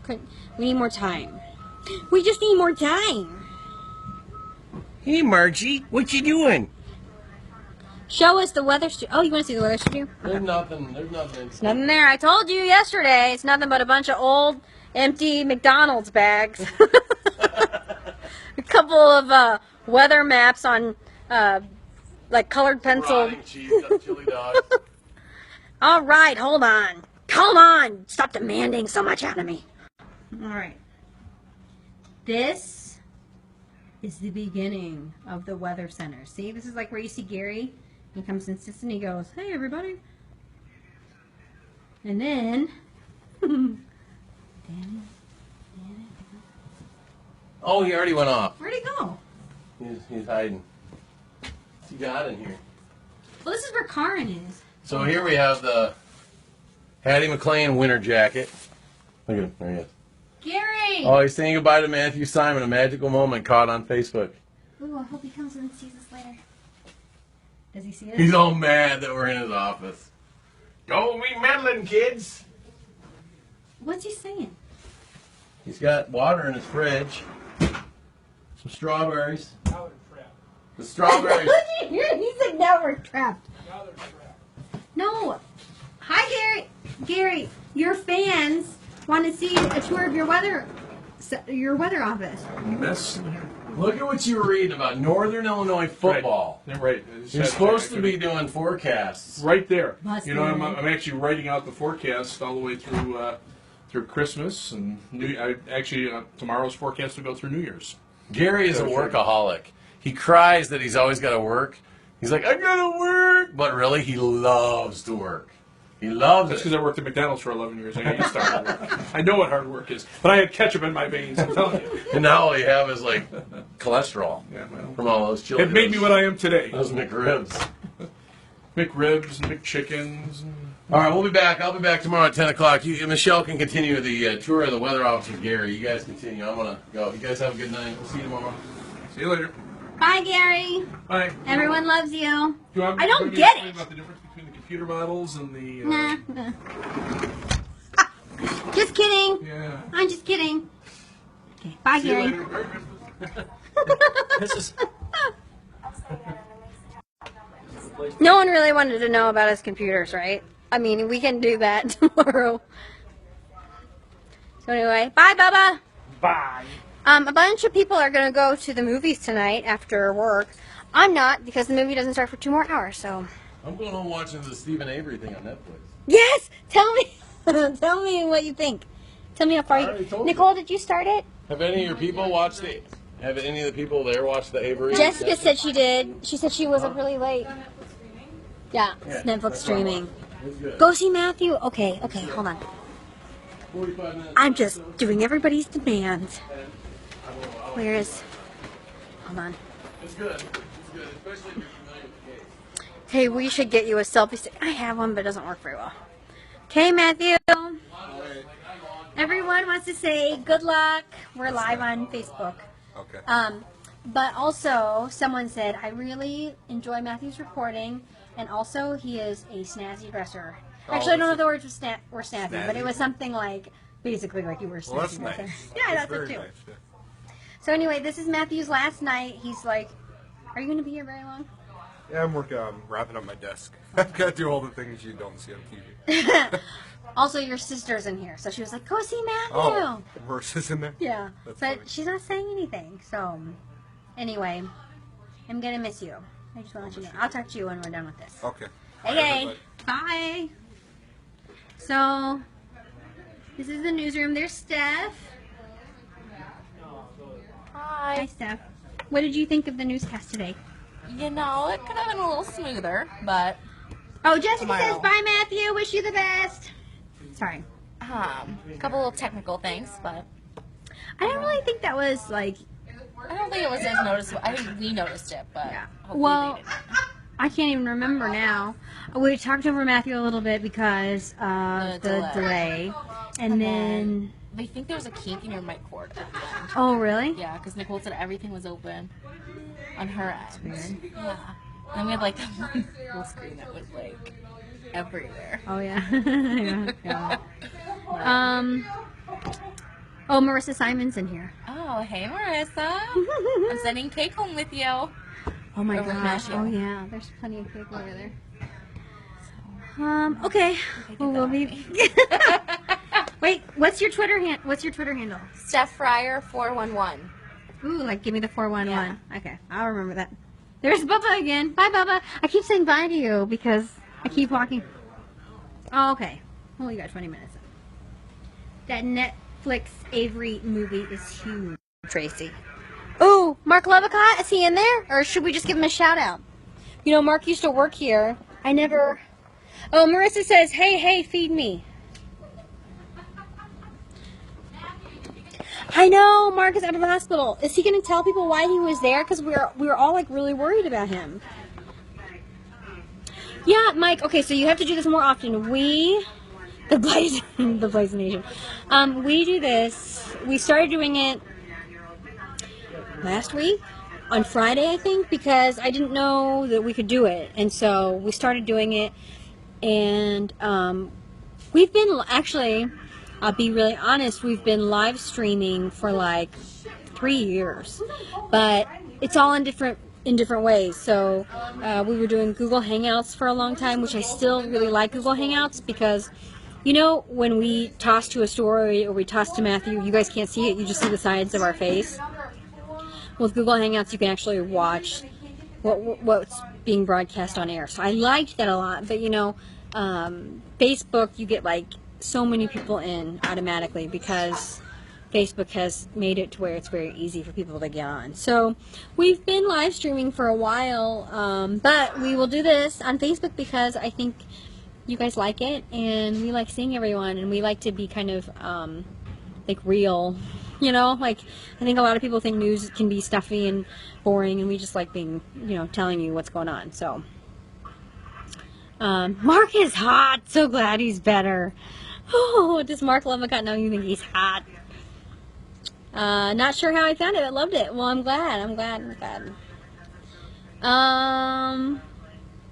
We need more time. We just need more time. Hey, Margie, what you doing? Show us the weather studio. Oh, you want to see the weather studio? There's nothing. There's nothing. It's nothing there. I told you yesterday. It's nothing but a bunch of old, empty McDonald's bags. A couple of weather maps on, like, colored pencil. Rotting cheese, chili dogs. All right, hold on. Hold on. Stop demanding so much out of me. All right. This is the beginning of the weather center. See, this is like where you see Gary. He comes and sits and he goes, "Hey, everybody." And then, Oh, he already went off. where'd he go? He's hiding. What's he got in here? Well, this is where Karin is. So here we have the Hattie McLean winter jacket. Look at him. There he is. Gary! Oh, he's saying goodbye to Matthew Simon, a magical moment caught on Facebook. Ooh, I hope he comes and sees us later. Does he see us? He's all mad that we're in his office. Don't be meddling, kids. What's he saying? He's got water in his fridge. Some strawberries. The strawberries. Did you hear? He said now we're trapped. No. Hi, Gary. Gary, your fans want to see a tour of your weather office. Mess. Look at what you were reading about Northern Illinois football. Right. Right. You're supposed to be doing forecasts. Right there. Must You know, be. I'm actually writing out the forecast all the way through Christmas and tomorrow's forecast will go through New Year's. Gary is a workaholic. He cries that he's always got to work. He's like, I gotta work, but really, he loves to work. He loves That's it. because I worked at McDonald's for 11 years. I got used to hard work. I know what hard work is, but I had ketchup in my veins. I'm telling you. And now all you have is like cholesterol Yeah, well, from all those chili. it made me what I am today. Those McRibs. McRibs, McChickens. All right, we'll be back. I'll be back tomorrow at 10 o'clock. Michelle can continue the tour of the weather office with Gary. You guys continue. I'm going to go. You guys have a good night. We'll see you tomorrow. See you later. Bye, Gary. Bye. Everyone loves you. Do you want- I don't want me to get explain it. About the difference between the computer models and the. Nah. Just kidding. Yeah. I'm just kidding. Okay, bye, See you Gary. later. Merry Christmas. This is No one really wanted to know about his computers, right? I mean, we can do that tomorrow. So anyway, bye, Bubba. Bye. A bunch of people are going to go to the movies tonight after work. I'm not, because the movie doesn't start for 2 more hours, so. I'm going home watching the Stephen Avery thing on Netflix. Yes! Tell me. Tell me what you think. Tell me how far I already you... told Nicole, did you start it? Have any of your people watched the? Have any of the people there watched the Avery? Jessica said she did. She said she was up really late. Yeah, it's Netflix streaming. It's good. Go see Matthew. Okay, hold on. 45 minutes. I'm just doing everybody's demands. Where is... Hold on. It's good. It's good, especially if you're familiar with the case. Hey, we should get you a selfie stick. I have one, but it doesn't work very well. Okay, Matthew. Everyone wants to say good luck. We're live on Facebook. Okay. But also, someone said, I really enjoy Matthew's reporting, and also he is a snazzy dresser. Actually, I don't know if the words were snazzy, but it was something like, basically like you were a snazzy Well, that's dresser. nice. Yeah, That's that's it very too. nice. Yeah. So anyway, this is Matthew's last night. He's like, are you going to be here very long? Yeah, I'm working on wrapping up my desk. I've got to do all the things you don't see on TV. Also, your sister's in here, so she was like, go see Matthew. Oh, Merce is in there? Yeah, That's but funny. she's not saying anything. So, anyway, I'm gonna miss you. I just want to let you know. I'll talk to you when we're done with this. Okay. Bye, Okay, everybody. bye. So, this is the newsroom. There's Steph. Hi, Hi. Steph. What did you think of the newscast today? You know, it could have been a little smoother, but Oh, Jessica Tomorrow. says, bye, Matthew. Wish you the best. Sorry. a couple little technical things, but I don't really think that was like... I don't think it was as noticeable. I think we noticed it, but Yeah. hopefully Well, they didn't. I can't even remember now. We talked over Matthew a little bit because of The the delay. And then... They think there was a kink in your mic cord at the end. Oh, really? Yeah, because Nicole said everything was open on her end. Yeah. And then we had like that one full screen that was like everywhere. Oh, yeah. yeah. Oh, Marissa Simon's in here. Oh, hey Marissa. I'm sending cake home with you. Oh, my Over gosh. Matthew. Oh, yeah. There's plenty of cake over there. Okay. Well, we'll be... Wait, what's your Twitter handle? Steph Fryer 411. Ooh, like give me the 411. Okay, I'll remember that. There's Bubba again. Bye, Bubba. I keep saying bye to you because I keep walking. Oh, okay. Well, you got 20 minutes. That Netflix Avery movie is huge, Tracy. Ooh, Mark Levicott, is he in there? Or should we just give him a shout out? You know, Mark used to work here. I never... Oh, Marissa says, hey, feed me. I know, Mark is out of the hospital. Is he going to tell people why he was there? Because we were all like really worried about him. Yeah, Mike. Okay, so you have to do this more often. The Blaze Nation. We do this. We started doing it last week on Friday, I think, because I didn't know that we could do it, and so we started doing it. And we've been actually. I'll be really honest, we've been live streaming for like 3 years, but it's all in different ways. So we were doing Google Hangouts for a long time, which I still really like Google Hangouts because, you know, when we toss to a story or we toss to Matthew, you guys can't see it, you just see the sides of our face. With Google Hangouts, you can actually watch what's being broadcast on air. So I liked that a lot, but you know, Facebook, you get like so many people in automatically because Facebook has made it to where it's very easy for people to get on. So we've been live streaming for a while, but we will do this on Facebook because I think you guys like it and we like seeing everyone and we like to be kind of like real, you know, like I think a lot of people think news can be stuffy and boring and we just like being, you know, telling you what's going on. So Mark is hot. So glad he's better. Oh, does Mark Levicott know you think he's hot? Not sure how I found it. I loved it. Well, I'm glad.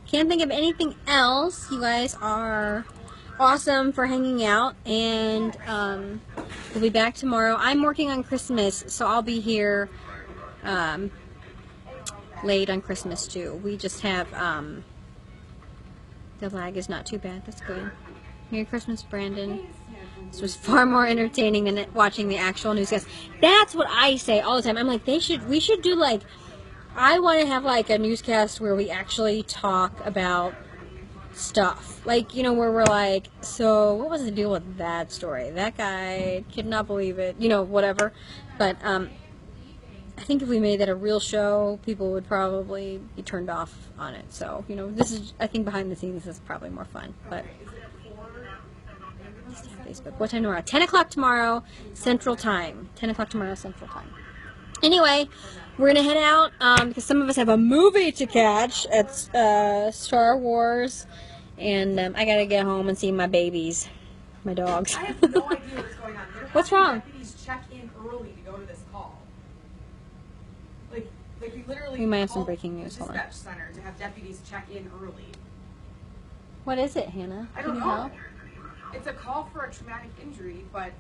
Can't think of anything else. You guys are awesome for hanging out, and we'll be back tomorrow. I'm working on Christmas, so I'll be here late on Christmas too. We just have the lag is not too bad. That's good. Merry Christmas, Brandon. This was far more entertaining than watching the actual newscast. That's what I say all the time. I'm like, we should do like, I want to have like a newscast where we actually talk about stuff. Like, you know, where we're like, so what was the deal with that story? That guy could not believe it. You know, whatever. But I think if we made that a real show, people would probably be turned off on it. So, you know, this is, I think behind the scenes is probably more fun. But Facebook. What time tomorrow? 10 o'clock tomorrow, Central Time. 10 o'clock tomorrow, Central Time. Anyway, we're going to head out because some of us have a movie to catch at Star Wars. And I got to get home and see my babies, my dogs. I have no idea what's going on. What's wrong? Deputies check in early to go to this call. Like we literally. We might have some called breaking news. the Hold on. dispatch center to have deputies check in early. What is it, Hannah? I Can don't you know. help? It's a call for a traumatic injury, but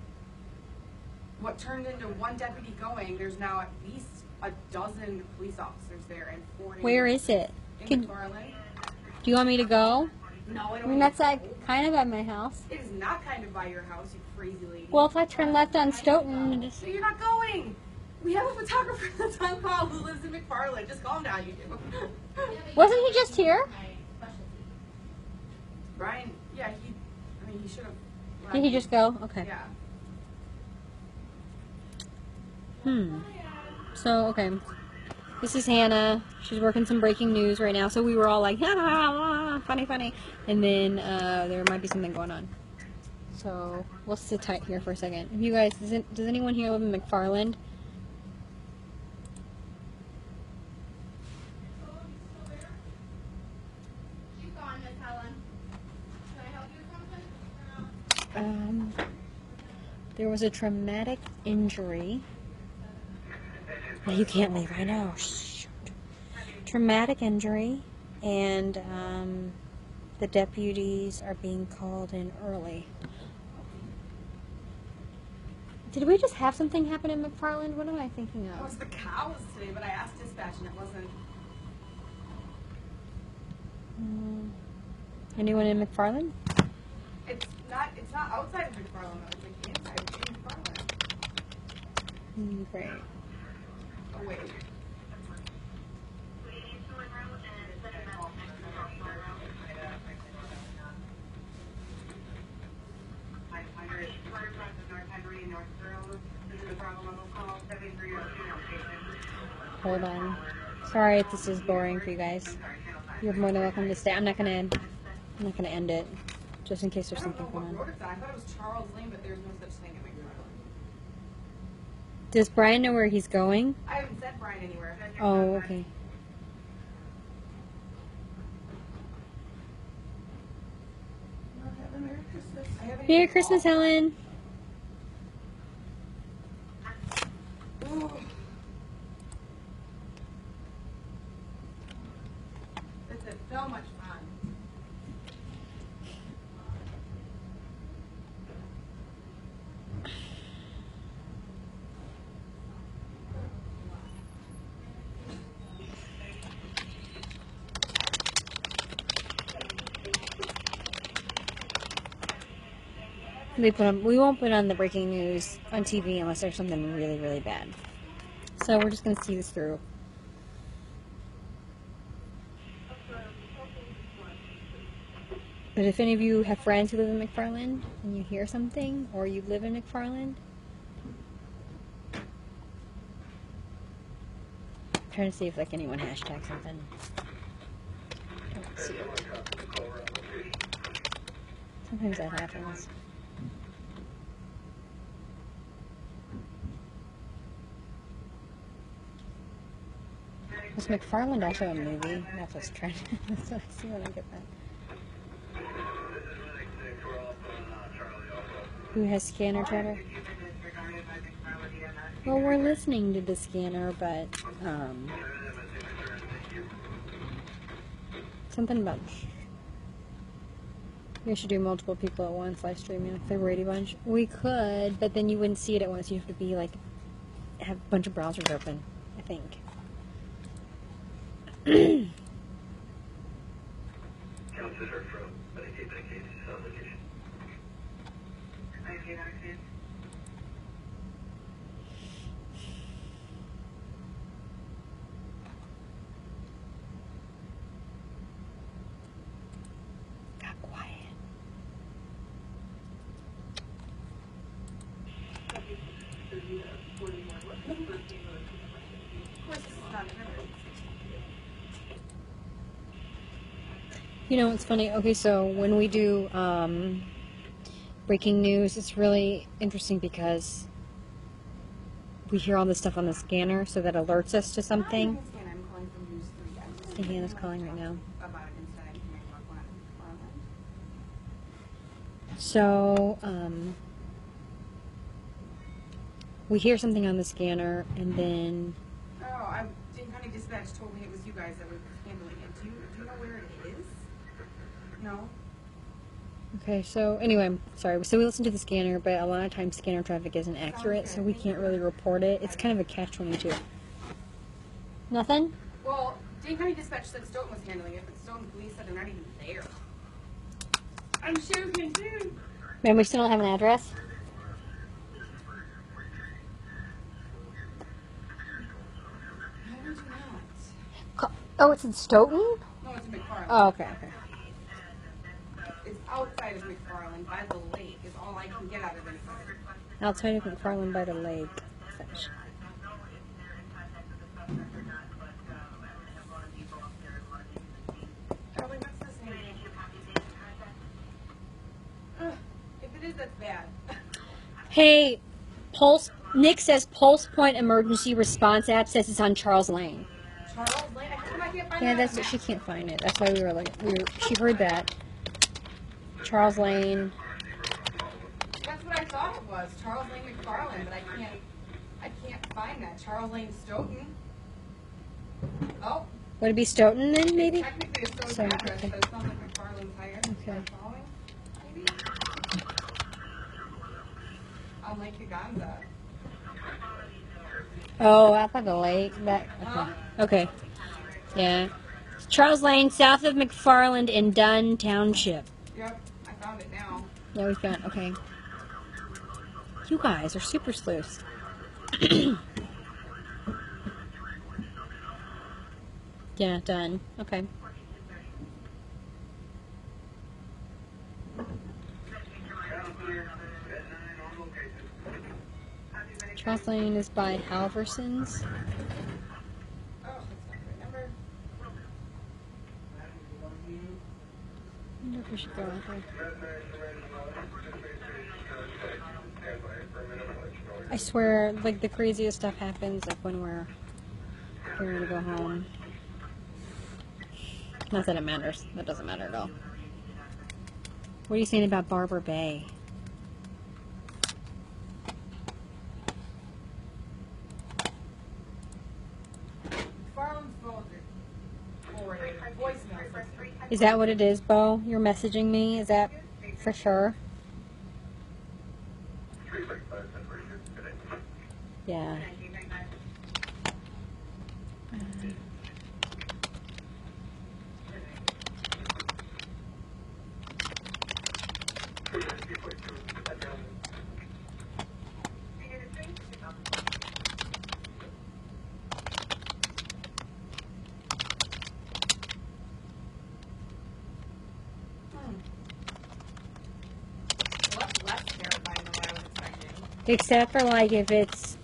what turned into one deputy going, there's now at least a dozen police officers there and 40. Where is it? In McFarland. Do you want me to go? No, I I don't. mean, that's like kind of at my house. It is not kind of by your house, you crazy lady. Well, if I turn left on Stoughton and just... So you're not going. We have a photographer that's on call who lives in McFarland. Just calm down, you two. Wasn't he just here? Brian, yeah, he should have. Did he just go? Okay. Yeah. So, okay. This is Hannah. She's working some breaking news right now. So we were all like, ah, funny, funny. And then there might be something going on. So we'll sit tight here for a second. If you guys, does anyone here live in McFarland? There was a traumatic injury. Oh, you can't leave, I know. Shoot. Traumatic injury, and the deputies are being called in early. Did we just have something happen in McFarland? What am I thinking It of? was the cows today, but I asked dispatch and it wasn't. Anyone in McFarland? It's not outside of McFarland though. It's like inside of McFarland. Great. Oh wait. Hold on. Sorry if this is boring for you guys. You're more than welcome to stay. I'm not gonna end it, just in case there's something going on. I thought it was Charles Lane, but there's no such thing at McFarland. Does Brian know where he's going? I haven't sent Brian anywhere. Oh, okay. Merry Christmas, Helen. Ooh. This is so much fun. We won't put on the breaking news on TV unless there's something really, really bad. So we're just going to see this through. But if any of you have friends who live in McFarland and you hear something, or you live in McFarland, I'm trying to see if like anyone hashtags something. Don't see it. Sometimes that happens. Was McFarland also a movie? Netflix trend. That's what I see when I get that. Who has scanner chatter? Well, we're listening to the scanner, but Something about. We should do multiple people at once live streaming like the Brady Bunch. We could, but then you wouldn't see it at once. You have to be like have a bunch of browsers open. I think. Got quiet. You know, it's funny. Okay, so when we do breaking news, it's really interesting because we hear all this stuff on the scanner, so that alerts us to something. I'm calling from News 3. I think Hannah's calling right now. About an incident in Farmland. So, we hear something on the scanner, and then Oh, Dane County Dispatch told me it was you guys that were handling it. Do you know where it is? No? okay. So anyway, sorry. So we listen to the scanner, but a lot of times scanner traffic isn't accurate, so we can't really report it. It's kind of a catch-22. Nothing. Well, Dane County Dispatch said Stoughton was handling it, but Stoughton police said they're not even there. I'm joking, dude. Man, we still don't have an address. How would you not? Oh, it's in Stoughton. No, it's in McFarland. Oh, okay. Okay. It's outside of McFarland by the lake is all I can get out of it. Outside of McFarland by the lake. Charlie, what's this name? If it is, that's bad. Hey, Pulse. Nick says Pulse Point Emergency Response app says it's on Charles Lane. Charles Lane? I can't find Yeah, that. that's she can't find it. That's why we were like, she heard that. Charles Lane. That's what I thought it was. Charles Lane McFarland, but I can't find that. Charles Lane Stoughton. Oh. Would it be Stoughton then, maybe? Technically a Stoughton Sorry, address, okay. but it's not like McFarland's higher. Okay. Following, maybe? On Lake Higanza. Oh, out by the lake. That. Okay. Okay. Yeah. Charles Lane, south of McFarland in Dunn Township. Yep, I found it now. Yeah, we found. Okay. You guys are super sleuths. Yeah, done. Okay. Charles Lane is by Halverson's. Oh, that's not the right number. I wonder if we should go out there. I swear, like, the craziest stuff happens, like, when we're getting ready to go home. Not that it matters. That doesn't matter at all. What are you saying about Barber Bay? McFarland's phones are forwarded. Voicemail says 3. Is that what it is, Bo? You're messaging me? Is that for sure? Yeah. Well, that's less terrifying than what I was expecting. Except for, like, if it's,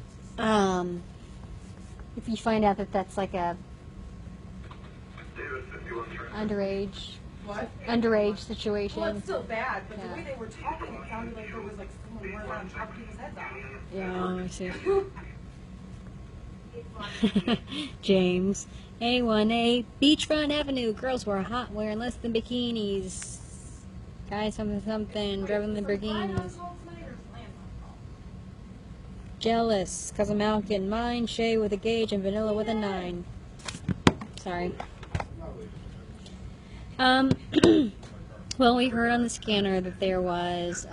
if you find out that that's like a underage situation. Well, it's still bad, but Yeah. the way they were talking, it sounded like there was like someone running around chopping people's heads off. Yeah, I see. James. A1A, Beachfront Avenue. Girls were hot wearing less than bikinis. Guys, something, driving the bikinis. Jealous, cause I'm out getting mine. Shay with a gauge and vanilla with a 9. Sorry. Um, well, we heard on the scanner that there was,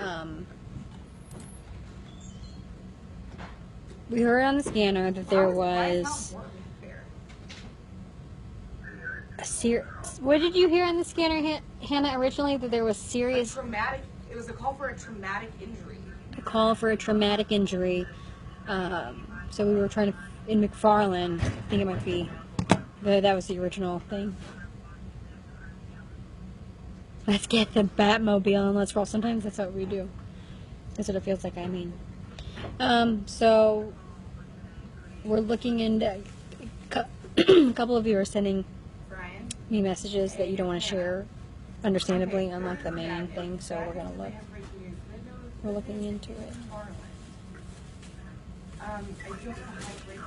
what did you hear on the scanner, Hannah, originally? That there was serious... It was a call for a traumatic injury. A call for a traumatic injury. So we were trying to... In McFarland, I think it might be... That was the original thing. Let's get the Batmobile and let's roll. Sometimes that's what we do. That's what it feels like, I mean. So... We're looking into... A couple of you are sending me messages that you don't want to share, understandably, unlike the main thing, so we're going to look. We're looking into it. I don't know how great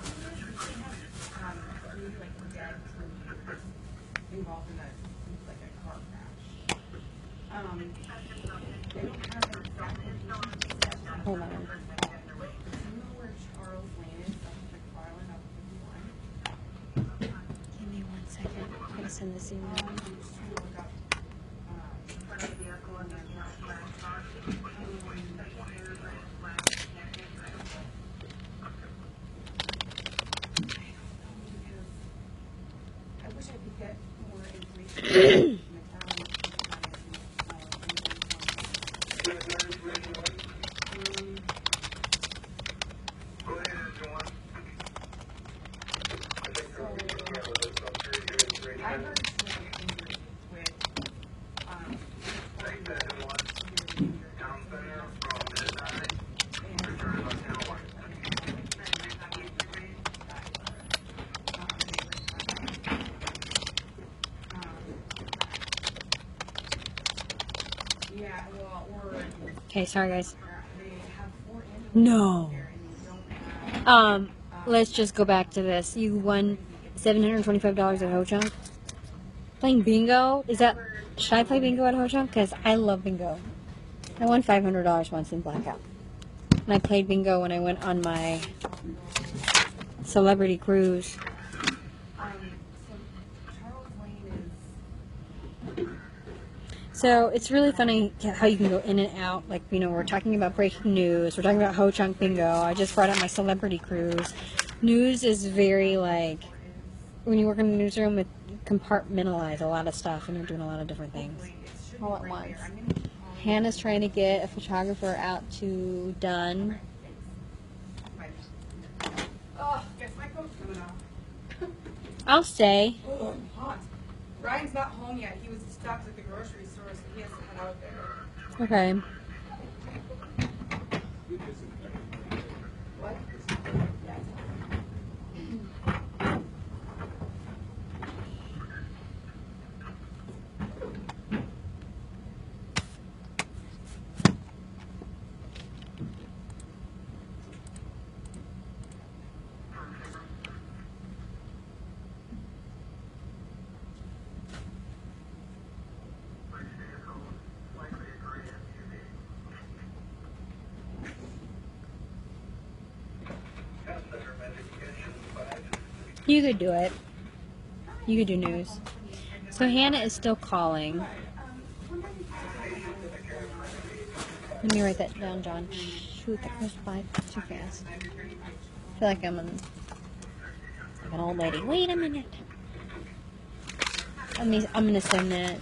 dead involved in a car crash. They don't have an exact location. Hold on. Do you know where Charles Lane is up in McFarland up 51? Give me 1 second. I'm going to send this email. I wish I could get more information. Okay, sorry guys. No. Let's just go back to this. You won $725 at Ho Chunk. Playing bingo? Should I play bingo at Ho Chunk? Because I love bingo. I won $500 once in Blackout. And I played bingo when I went on my celebrity cruise. So it's really funny how you can go in and out. Like, we're talking about breaking news. We're talking about Ho Chunk bingo. I just brought up my celebrity cruise. News is very, when you work in a newsroom, it compartmentalize a lot of stuff, and you're doing a lot of different things all at once. Hannah's trying to get a photographer out to Dunn. Oh, guess my coat's coming off. I'll stay. Oh, hot. Ryan's not home yet. He was stopped at the grocery store, so he has to head out there. Okay. What? You could do it. You could do news. So Hannah is still calling. Let me write that down, John. Shoot, that goes by too fast. I feel like I'm an old lady. Wait a minute. I'm gonna send that.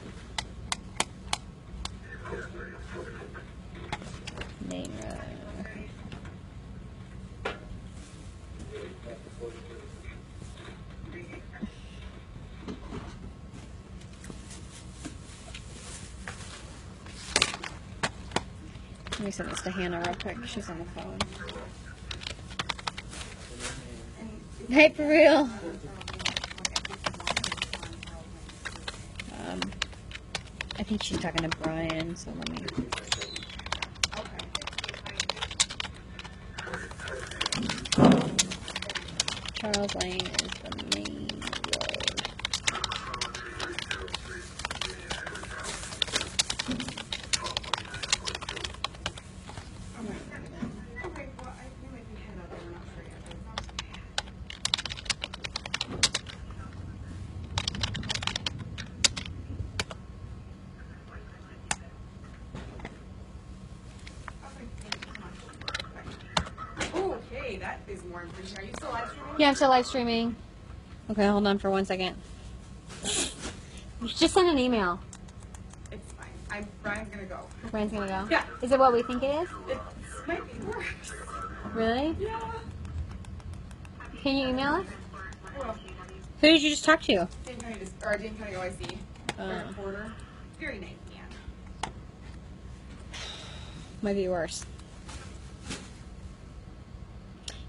Name. Let me send this to Hannah real quick. She's on the phone. Hey, for real. I think she's talking to Brian, so let me... Charles Lane is the main road. that is more information. Are you still live streaming? Yeah, I'm still live streaming. Okay, hold on for 1 second. Just send an email. It's fine. Brian's gonna go. Brian's gonna go? Yeah. Is it what we think it is? It might be worse. Really? Yeah. Can you email us? Well, Who did you just talk to? Dane County OIC. Reporter. Very nice man. Might be worse.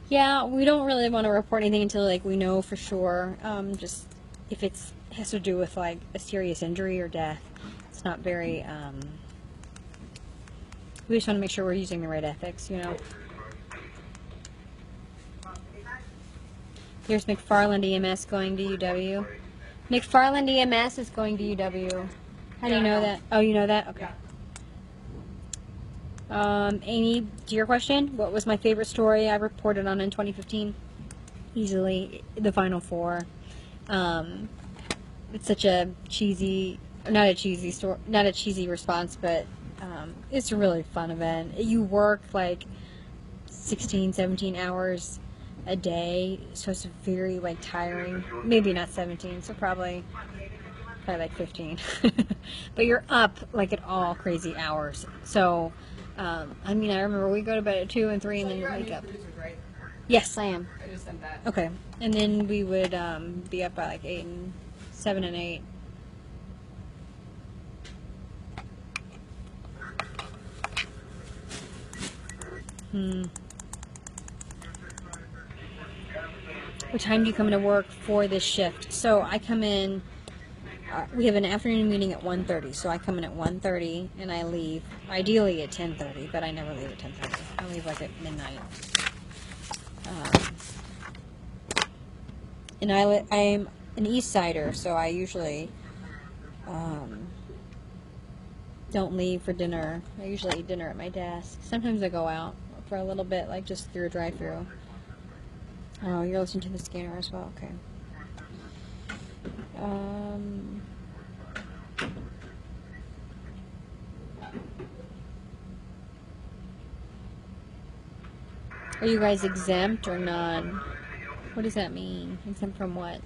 Yeah, we don't really want to report anything until like we know for sure. Just if it has to do with like a serious injury or death, it's not very. We just want to make sure we're using the right ethics, you know. Here's McFarland EMS going to UW. McFarland EMS is going to UW. How do you know that? Oh, you know that? Okay. Amy, to your question, what was my favorite story I reported on in 2015? Easily, the Final Four. It's such a cheesy, not a cheesy response, but it's a really fun event. You work like 16, 17 hours a day, so it's very like tiring. Maybe not 17, so probably like 15. But you're up like at all crazy hours. So, I mean, I remember we go to bed at 2 and 3 and then you wake up. Right? Yes, I am. I just sent that. Okay. And then we would be up by like 7 and 8. What time do you come into work for this shift? So I come in, we have an afternoon meeting at 1:30, so I come in at 1:30 and I leave, ideally at 10:30, but I never leave at 10:30. I leave like at midnight. And I'm an East Sider, so I usually don't leave for dinner. I usually eat dinner at my desk. Sometimes I go out for a little bit, like just through a drive-through. Oh, you're listening to the scanner as well. Okay. Are you guys exempt or non? What does that mean? Exempt from what?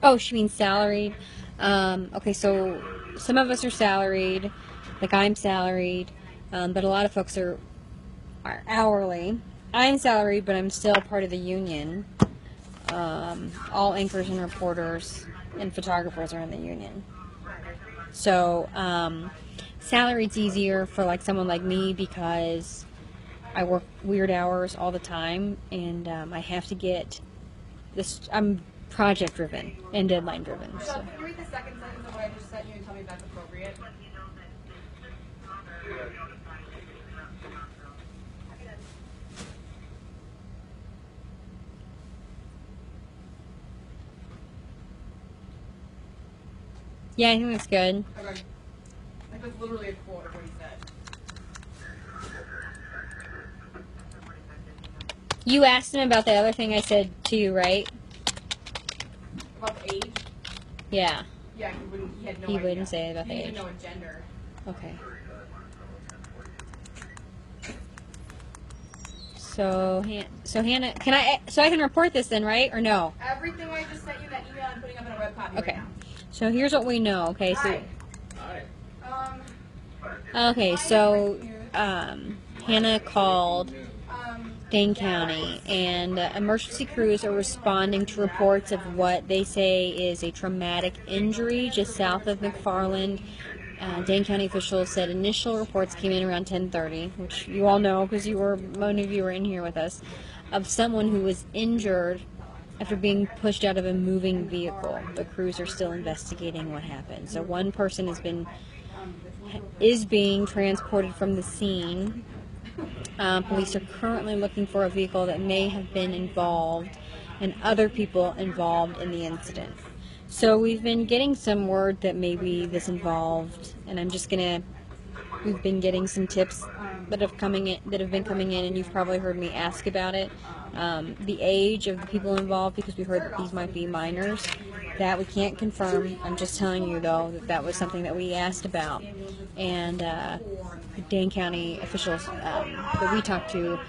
Oh, she means salaried. Okay, so some of us are salaried, like I'm salaried, but a lot of folks are hourly. I'm salaried, but I'm still part of the union. All anchors and reporters and photographers are in the union. So salary's easier for like someone like me because I work weird hours all the time, and I have to get this. I'm project driven and deadline driven. So can you read the second sentence of what I just sent you and tell me if that's appropriate? Yeah, I think that's good. Okay. Like that's literally a quote of what he said. You asked him about the other thing I said to you, right? About the age? Yeah. Yeah, he had no He idea. wouldn't say about the He age. didn't know what gender. Okay. So Hannah, so I can report this then, right? Or no? Everything I just sent you in that email, I'm putting up in a web copy Okay. right now. So here's what we know. Okay, so Hi. okay, so Hannah called Dane County, and emergency crews are responding to reports of what they say is a traumatic injury just south of McFarland Dane County officials said initial reports came in around 10:30, which you all know because many of you were in here with us, of someone who was injured after being pushed out of a moving vehicle. The crews are still investigating what happened. So one person is being transported from the scene. Police are currently looking for a vehicle that may have been involved and other people involved in the incident. So we've been getting some word that maybe this involved, and we've been getting some tips that have been coming in, and you've probably heard me ask about it. The age of the people involved, because we heard that these might be minors. That we can't confirm. I'm just telling you, though, that was something that we asked about. And the Dane County officials that we talked to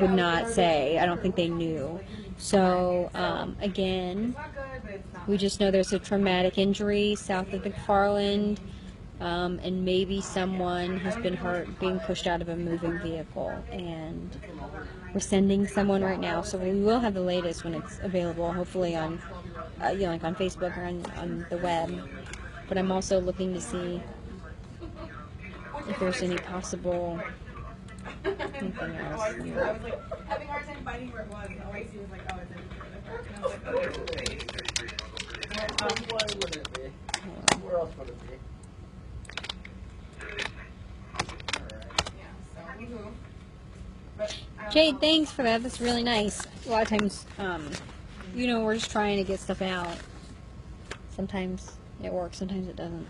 would not say. I don't think they knew. So, again, we just know there's a traumatic injury south of McFarland, and maybe someone has been hurt being pushed out of a moving vehicle. And we're sending someone right now, so we will have the latest when it's available, hopefully on, like on Facebook or on the web. But I'm also looking to see if there's any possible anything else. I was like having a hard time finding where it was, and Oasis was like, oh, it's in the and I was like, Where would it be? Where else would it be? Jade, thanks for that. That's really nice. A lot of times, we're just trying to get stuff out. Sometimes it works, sometimes it doesn't.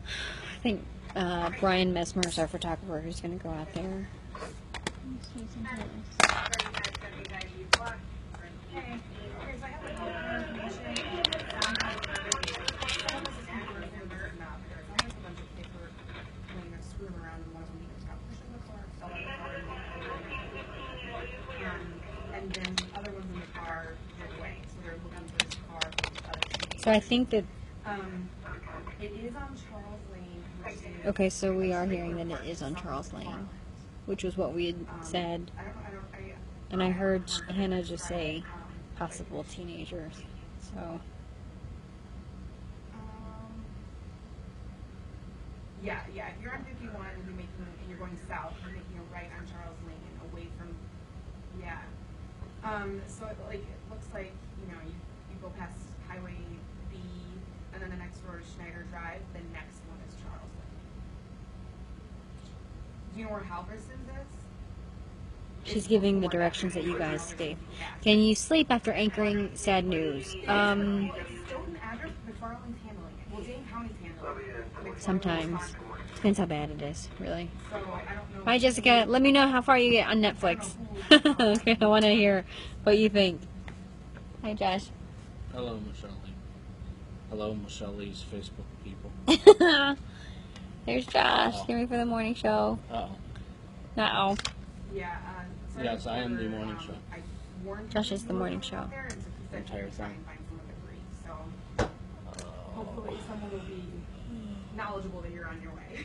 I think Brian Messmer is our photographer who's going to go out there. So I think that it is on Charles Lane. okay, so we are hearing that it is on Charles Lane, which was what we had said. And I heard Hannah just say possible teenagers. So yeah. If you're on 51 and you're going south, you're making a right on Charles Lane, away from So it looks like you go past Highway B, and then the next road is Schneider Drive. The next one is Charles Lane. Do you know where Halverson's is? she's giving the directions that you guys stay. Can you sleep after anchoring sad news? Stoughton address, McFarland's handling it. Well, Dane County's handling it. Sometimes. Depends how bad it is, really. So I don't know. Hi, Jessica. Let me know how far you get on Netflix. Okay, I want to hear what you think. Hi, Josh. Hello, Michelle Lee. Hello, Michelle Lee's Facebook people. There's Josh. Get ready for the morning show. Uh-oh. Uh-oh. Yeah. Yes, I am the morning show. Josh is the morning show. Entire thing. So hopefully someone will be knowledgeable that you're on your way.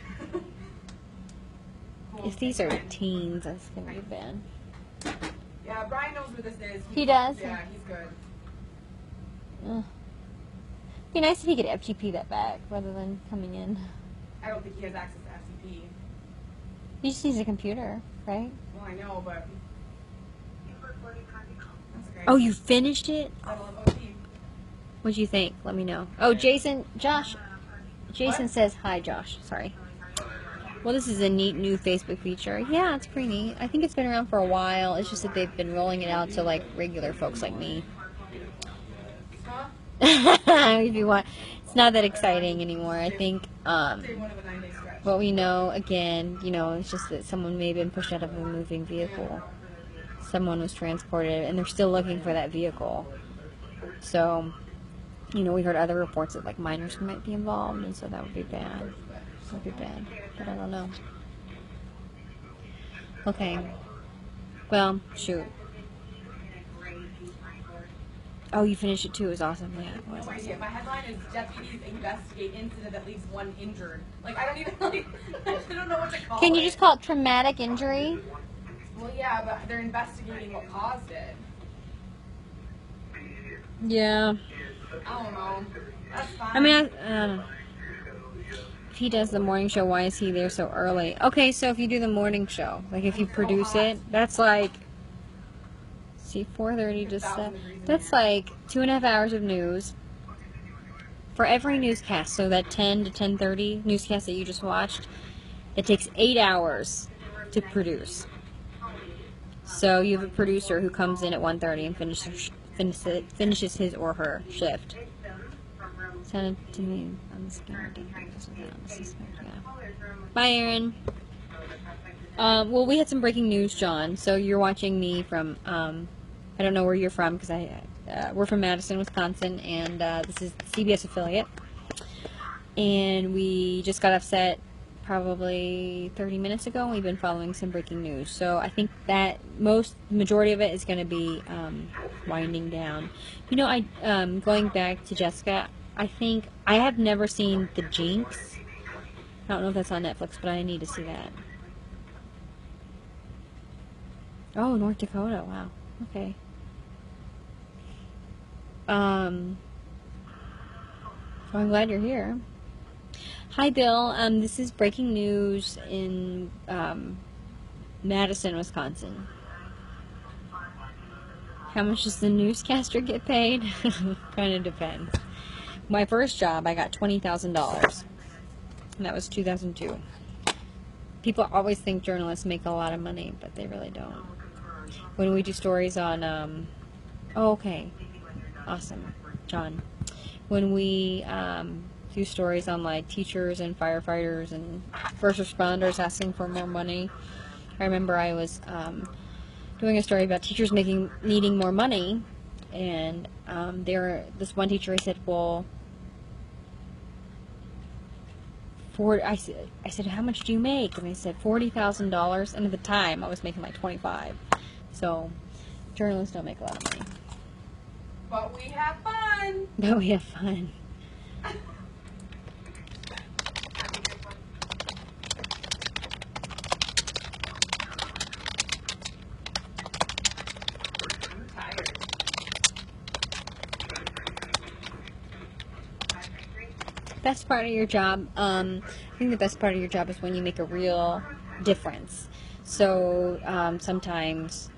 If these are teens, that's going to be bad. Yeah, Brian knows where this is. He does? Yeah, he's good. Be nice if he could FTP that back rather than coming in. I don't think he has access to FTP. He just needs a computer, right? Well, I know, but that's okay. Oh, you finished it? I love OT. What'd you think? Let me know. Oh, Jason says hi, Josh. Sorry. Well, this is a neat new Facebook feature. Yeah, it's pretty neat. I think it's been around for a while. It's just that they've been rolling it out to like regular folks like me. If you want, it's not that exciting anymore. I think what we know, again, it's just that someone may have been pushed out of a moving vehicle. Someone was transported, and they're still looking for that vehicle. So, we heard other reports that like minors might be involved, and so that would be bad. That would be bad, but I don't know. Okay. Well, shoot. Oh, you finished it too. It was awesome. Yeah, it was awesome. My headline is deputies investigate incident that leaves one injured. I don't even I don't know what to call it. Can you just call it traumatic injury? Well, yeah, but they're investigating what caused it. Yeah. I don't know. That's fine. I mean, if he does the morning show, why is he there so early? Okay, so if you do the morning show, like if you produce it, that's like, see, 4:30 to 7. That's like 2.5 hours of news for every newscast. So that 10 to 10:30 newscast that you just watched, it takes 8 hours to produce. So you have a producer who comes in at 1:30 and finishes his or her shift. Send it to me on the screen. Bye, Aaron. Well, we had some breaking news, John. So you're watching me from, I don't know where you're from, because we're from Madison, Wisconsin, and this is the CBS affiliate. And we just got upset probably 30 minutes ago, and we've been following some breaking news. So I think that majority of it is going to be winding down. You know, going back to Jessica, I think I have never seen The Jinx. I don't know if that's on Netflix, but I need to see that. Oh, North Dakota. Wow. Okay. Well, I'm glad you're here. Hi, Bill. This is breaking news in Madison, Wisconsin. How much does the newscaster get paid? Kind of depends. My first job, I got $20,000. And that was 2002. People always think journalists make a lot of money, but they really don't. When we do stories on, oh, okay. Awesome, John. When we do stories on like teachers and firefighters and first responders asking for more money, I remember I was doing a story about teachers needing more money, and this one teacher, he said, well, I said, how much do you make? And they said $40,000, and at the time I was making like 25. So journalists don't make a lot of money. But we have fun. But we have fun. Best part of your job, I think the best part of your job is when you make a real difference. So sometimes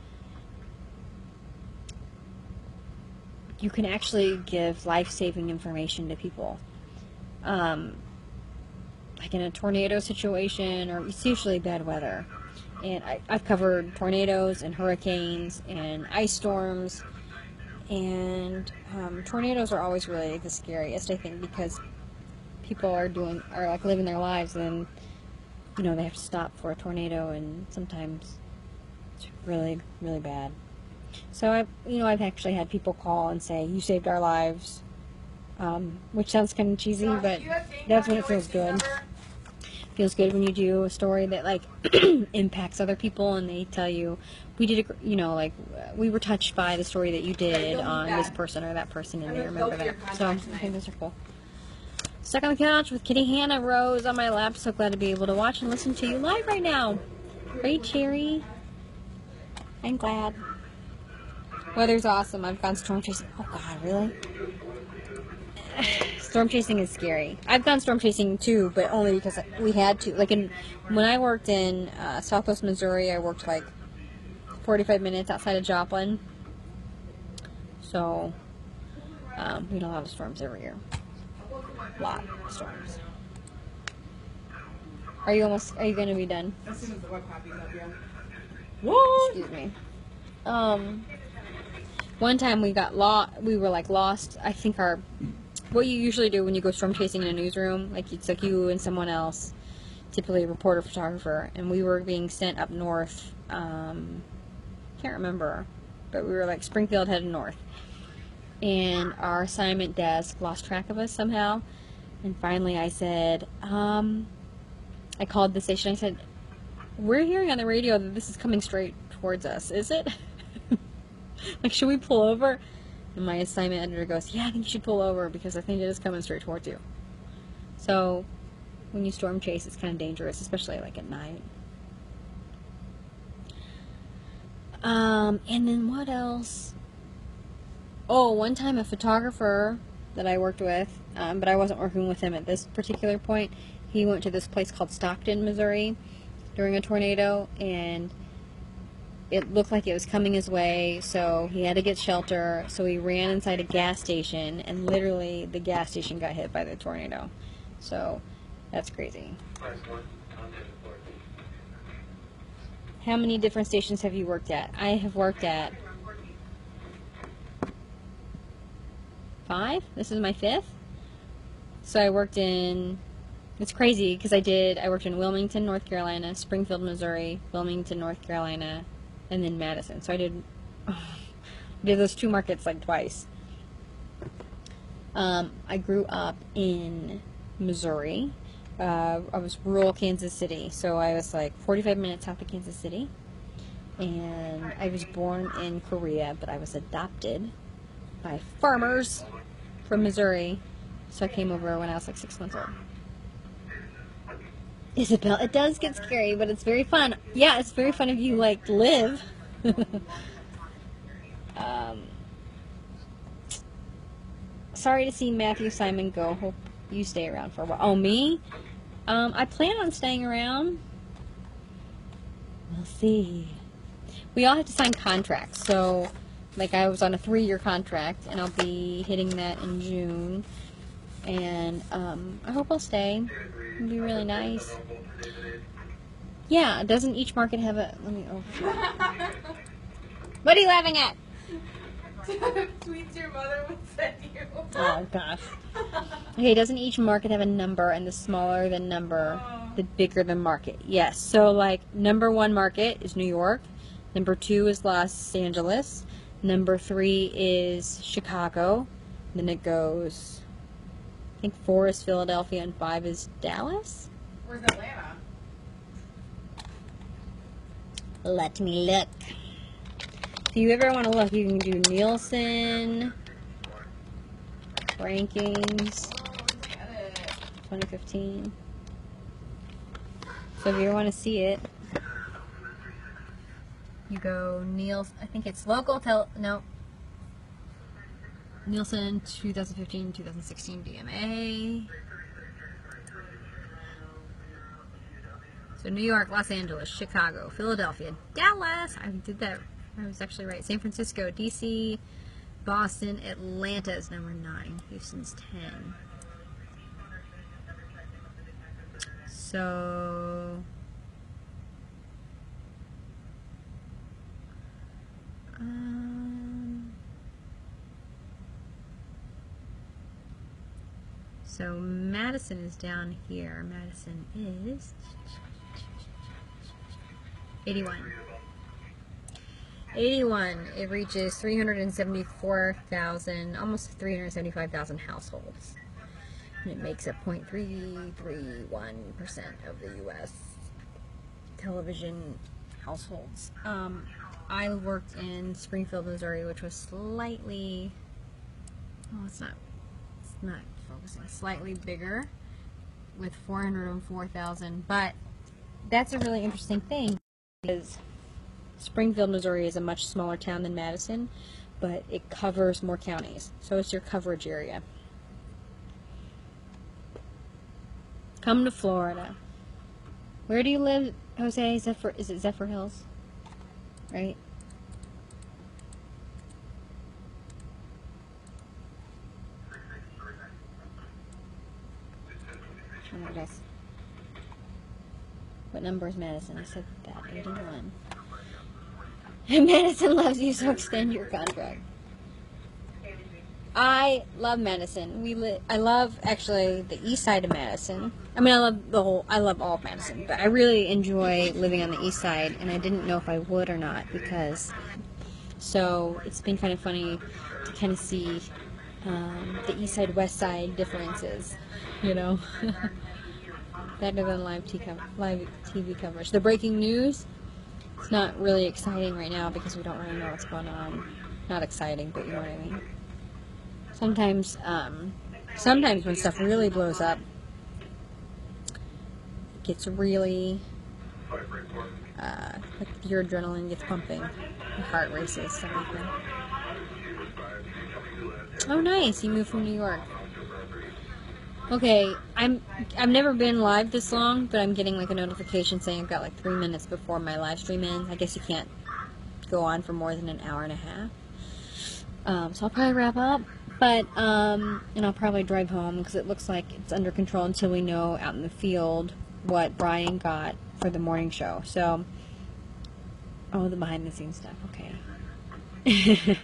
you can actually give life-saving information to people. Like in a tornado situation, or it's usually bad weather. And I've covered tornadoes and hurricanes and ice storms. And tornadoes are always really the scariest, I think, because people are like living their lives, and you know they have to stop for a tornado, and sometimes it's really, really bad. So I've actually had people call and say, "You saved our lives," which sounds kind of cheesy, but that's when it feels good. It feels good when you do a story that like impacts other people, and they tell you, "We did, we were touched by the story that you did on this person or that person," and they remember that. So I think those are cool. Stuck on the couch with Kitty Hannah Rose on my lap. So glad to be able to watch and listen to you live right now. Great, Cherry. I'm glad. Weather's awesome. I've gone storm chasing. Oh God, really? Storm chasing is scary. I've gone storm chasing too, but only because we had to. Like when I worked in Southwest Missouri, I worked like 45 minutes outside of Joplin. So we had a lot of storms every year. A lot of storms. Are you going to be done? As soon as the web copy's up, yeah. What? Excuse me. One time we were like lost. I think what you usually do when you go storm chasing in a newsroom, like it's like you and someone else, typically a reporter, photographer, and we were being sent up north. Can't remember, but we were like Springfield headed north, and our assignment desk lost track of us somehow. And finally I said, I called the station. I said, "We're hearing on the radio that this is coming straight towards us. Is it? Like, should we pull over?" And my assignment editor goes, "Yeah, I think you should pull over because I think it is coming straight towards you." So when you storm chase, it's kind of dangerous, especially like at night. And then what else? Oh, one time a photographer that I worked with, but I wasn't working with him at this particular point. He went to this place called Stockton, Missouri during a tornado, and it looked like it was coming his way, so he had to get shelter. So he ran inside a gas station, and literally the gas station got hit by the tornado. So that's crazy. How many different stations have you worked at? I have worked at 5. This is my 5th. So I worked in, it's crazy because I worked in Wilmington, North Carolina, Springfield, Missouri, Wilmington, North Carolina, and then Madison. So I did those 2 markets like twice. I grew up in Missouri. I was rural Kansas City, so I was like 45 minutes south of Kansas City. And I was born in Korea, but I was adopted by farmers from Missouri. So I came over when I was like 6 months old. Isabel, it does get scary, but it's very fun. Yeah, it's very fun if you like live. Sorry to see Matthew Simon go. Hope you stay around for a while. Oh, me? I plan on staying around. We'll see. We all have to sign contracts. So, like, I was on a 3-year contract, and I'll be hitting that in June. And I hope I'll stay. It'll be really nice. Yeah, doesn't each market have a... Let me... Oh, what are you laughing at? Tweets your mother would send you. Oh, gosh. Okay, doesn't each market have a number, and the smaller the number, the bigger the market? Yes. So, like, number 1 market is New York. Number 2 is Los Angeles. Number 3 is Chicago. Then it goes, I think 4 is Philadelphia, and 5 is Dallas. Where's Atlanta? Let me look. If you ever want to look, you can do Nielsen rankings 2015. So if you ever want to see it, you go Nielsen. I think it's local. Nielsen 2015, 2016 DMA. So New York, Los Angeles, Chicago, Philadelphia, Dallas. I did that. I was actually right. San Francisco, DC, Boston, Atlanta is number 9. Houston's 10. So so Madison is down here. Madison is 81. 81. It reaches 374,000, almost 375,000 households. And it makes up 0.331% of the U.S. television households. I worked in Springfield, Missouri, which was slightly, oh, it's not focusing, slightly bigger with 404,000, but that's a really interesting thing because Springfield, Missouri is a much smaller town than Madison, but it covers more counties, so it's your coverage area. Come to Florida. Where do you live, Jose? Is it Zephyr Hills? Right? What number is Madison? I said that, 81. Madison loves you, so extend your contract. I love Madison. I love, actually, the east side of Madison. I mean, I love all of Madison, but I really enjoy living on the east side, and I didn't know if I would or not, because, so it's been kind of funny to kind of see the east side, west side differences, you know, better than live TV coverage. The breaking news, it's not really exciting right now because we don't really know what's going on. Not exciting, but you know what I mean. Sometimes when stuff really blows up, it gets really, like your adrenaline gets pumping, your heart races, stuff like that. Oh, nice. You moved from New York. Okay, I've never been live this long, but I'm getting like a notification saying I've got like 3 minutes before my live stream ends. I guess you can't go on for more than an hour and a half. So I'll probably wrap up, but and I'll probably drive home because it looks like it's under control until we know out in the field what Brian got for the morning show. So, oh, the behind the scenes stuff. Okay.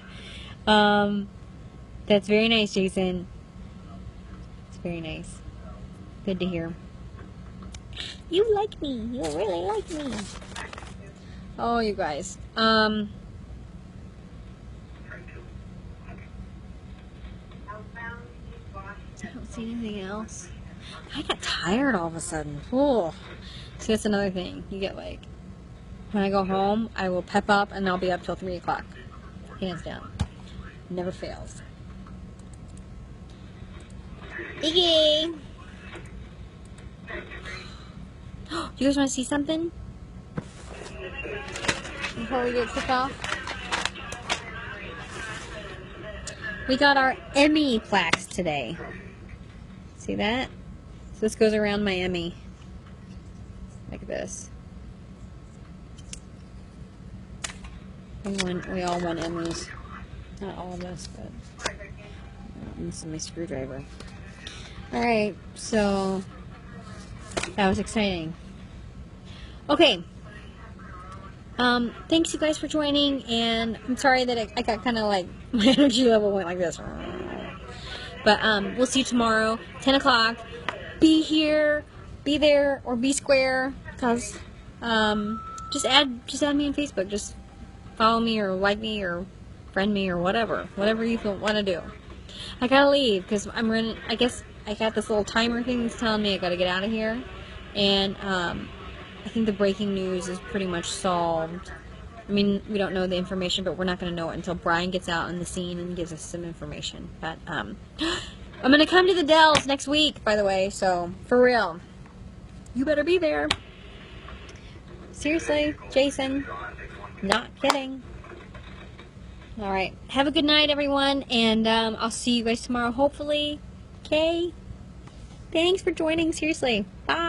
That's very nice, Jason. It's very nice. Good to hear. You like me. You really like me. Oh, you guys. I don't see anything else. I got tired all of a sudden. Oh. See, that's another thing. You get like, when I go home, I will pep up and I'll be up till 3 o'clock. Hands down. Never fails. Iggy! You guys want to see something? Before we get kicked off? We got our Emmy plaques today. See that? So this goes around my Emmy. Like this. We all won Emmys. Not all of us, but this is my screwdriver. Alright, so that was exciting. Okay. Thanks you guys for joining, and I'm sorry that I got kind of like, my energy level went like this. But we'll see you tomorrow, 10 o'clock. Be here, be there, or be square, because just add me on Facebook. Just follow me or like me or friend me or whatever you want to do. I gotta leave because I'm running. I guess I got this little timer thing that's telling me I gotta get out of here, and I think the breaking news is pretty much solved. I mean, we don't know the information, but we're not going to know it until Brian gets out on the scene and gives us some information. But I'm going to come to the Dells next week, by the way, so for real. You better be there. Seriously, Jason. Not kidding. All right. Have a good night, everyone, and I'll see you guys tomorrow, hopefully. Okay? Thanks for joining. Seriously. Bye.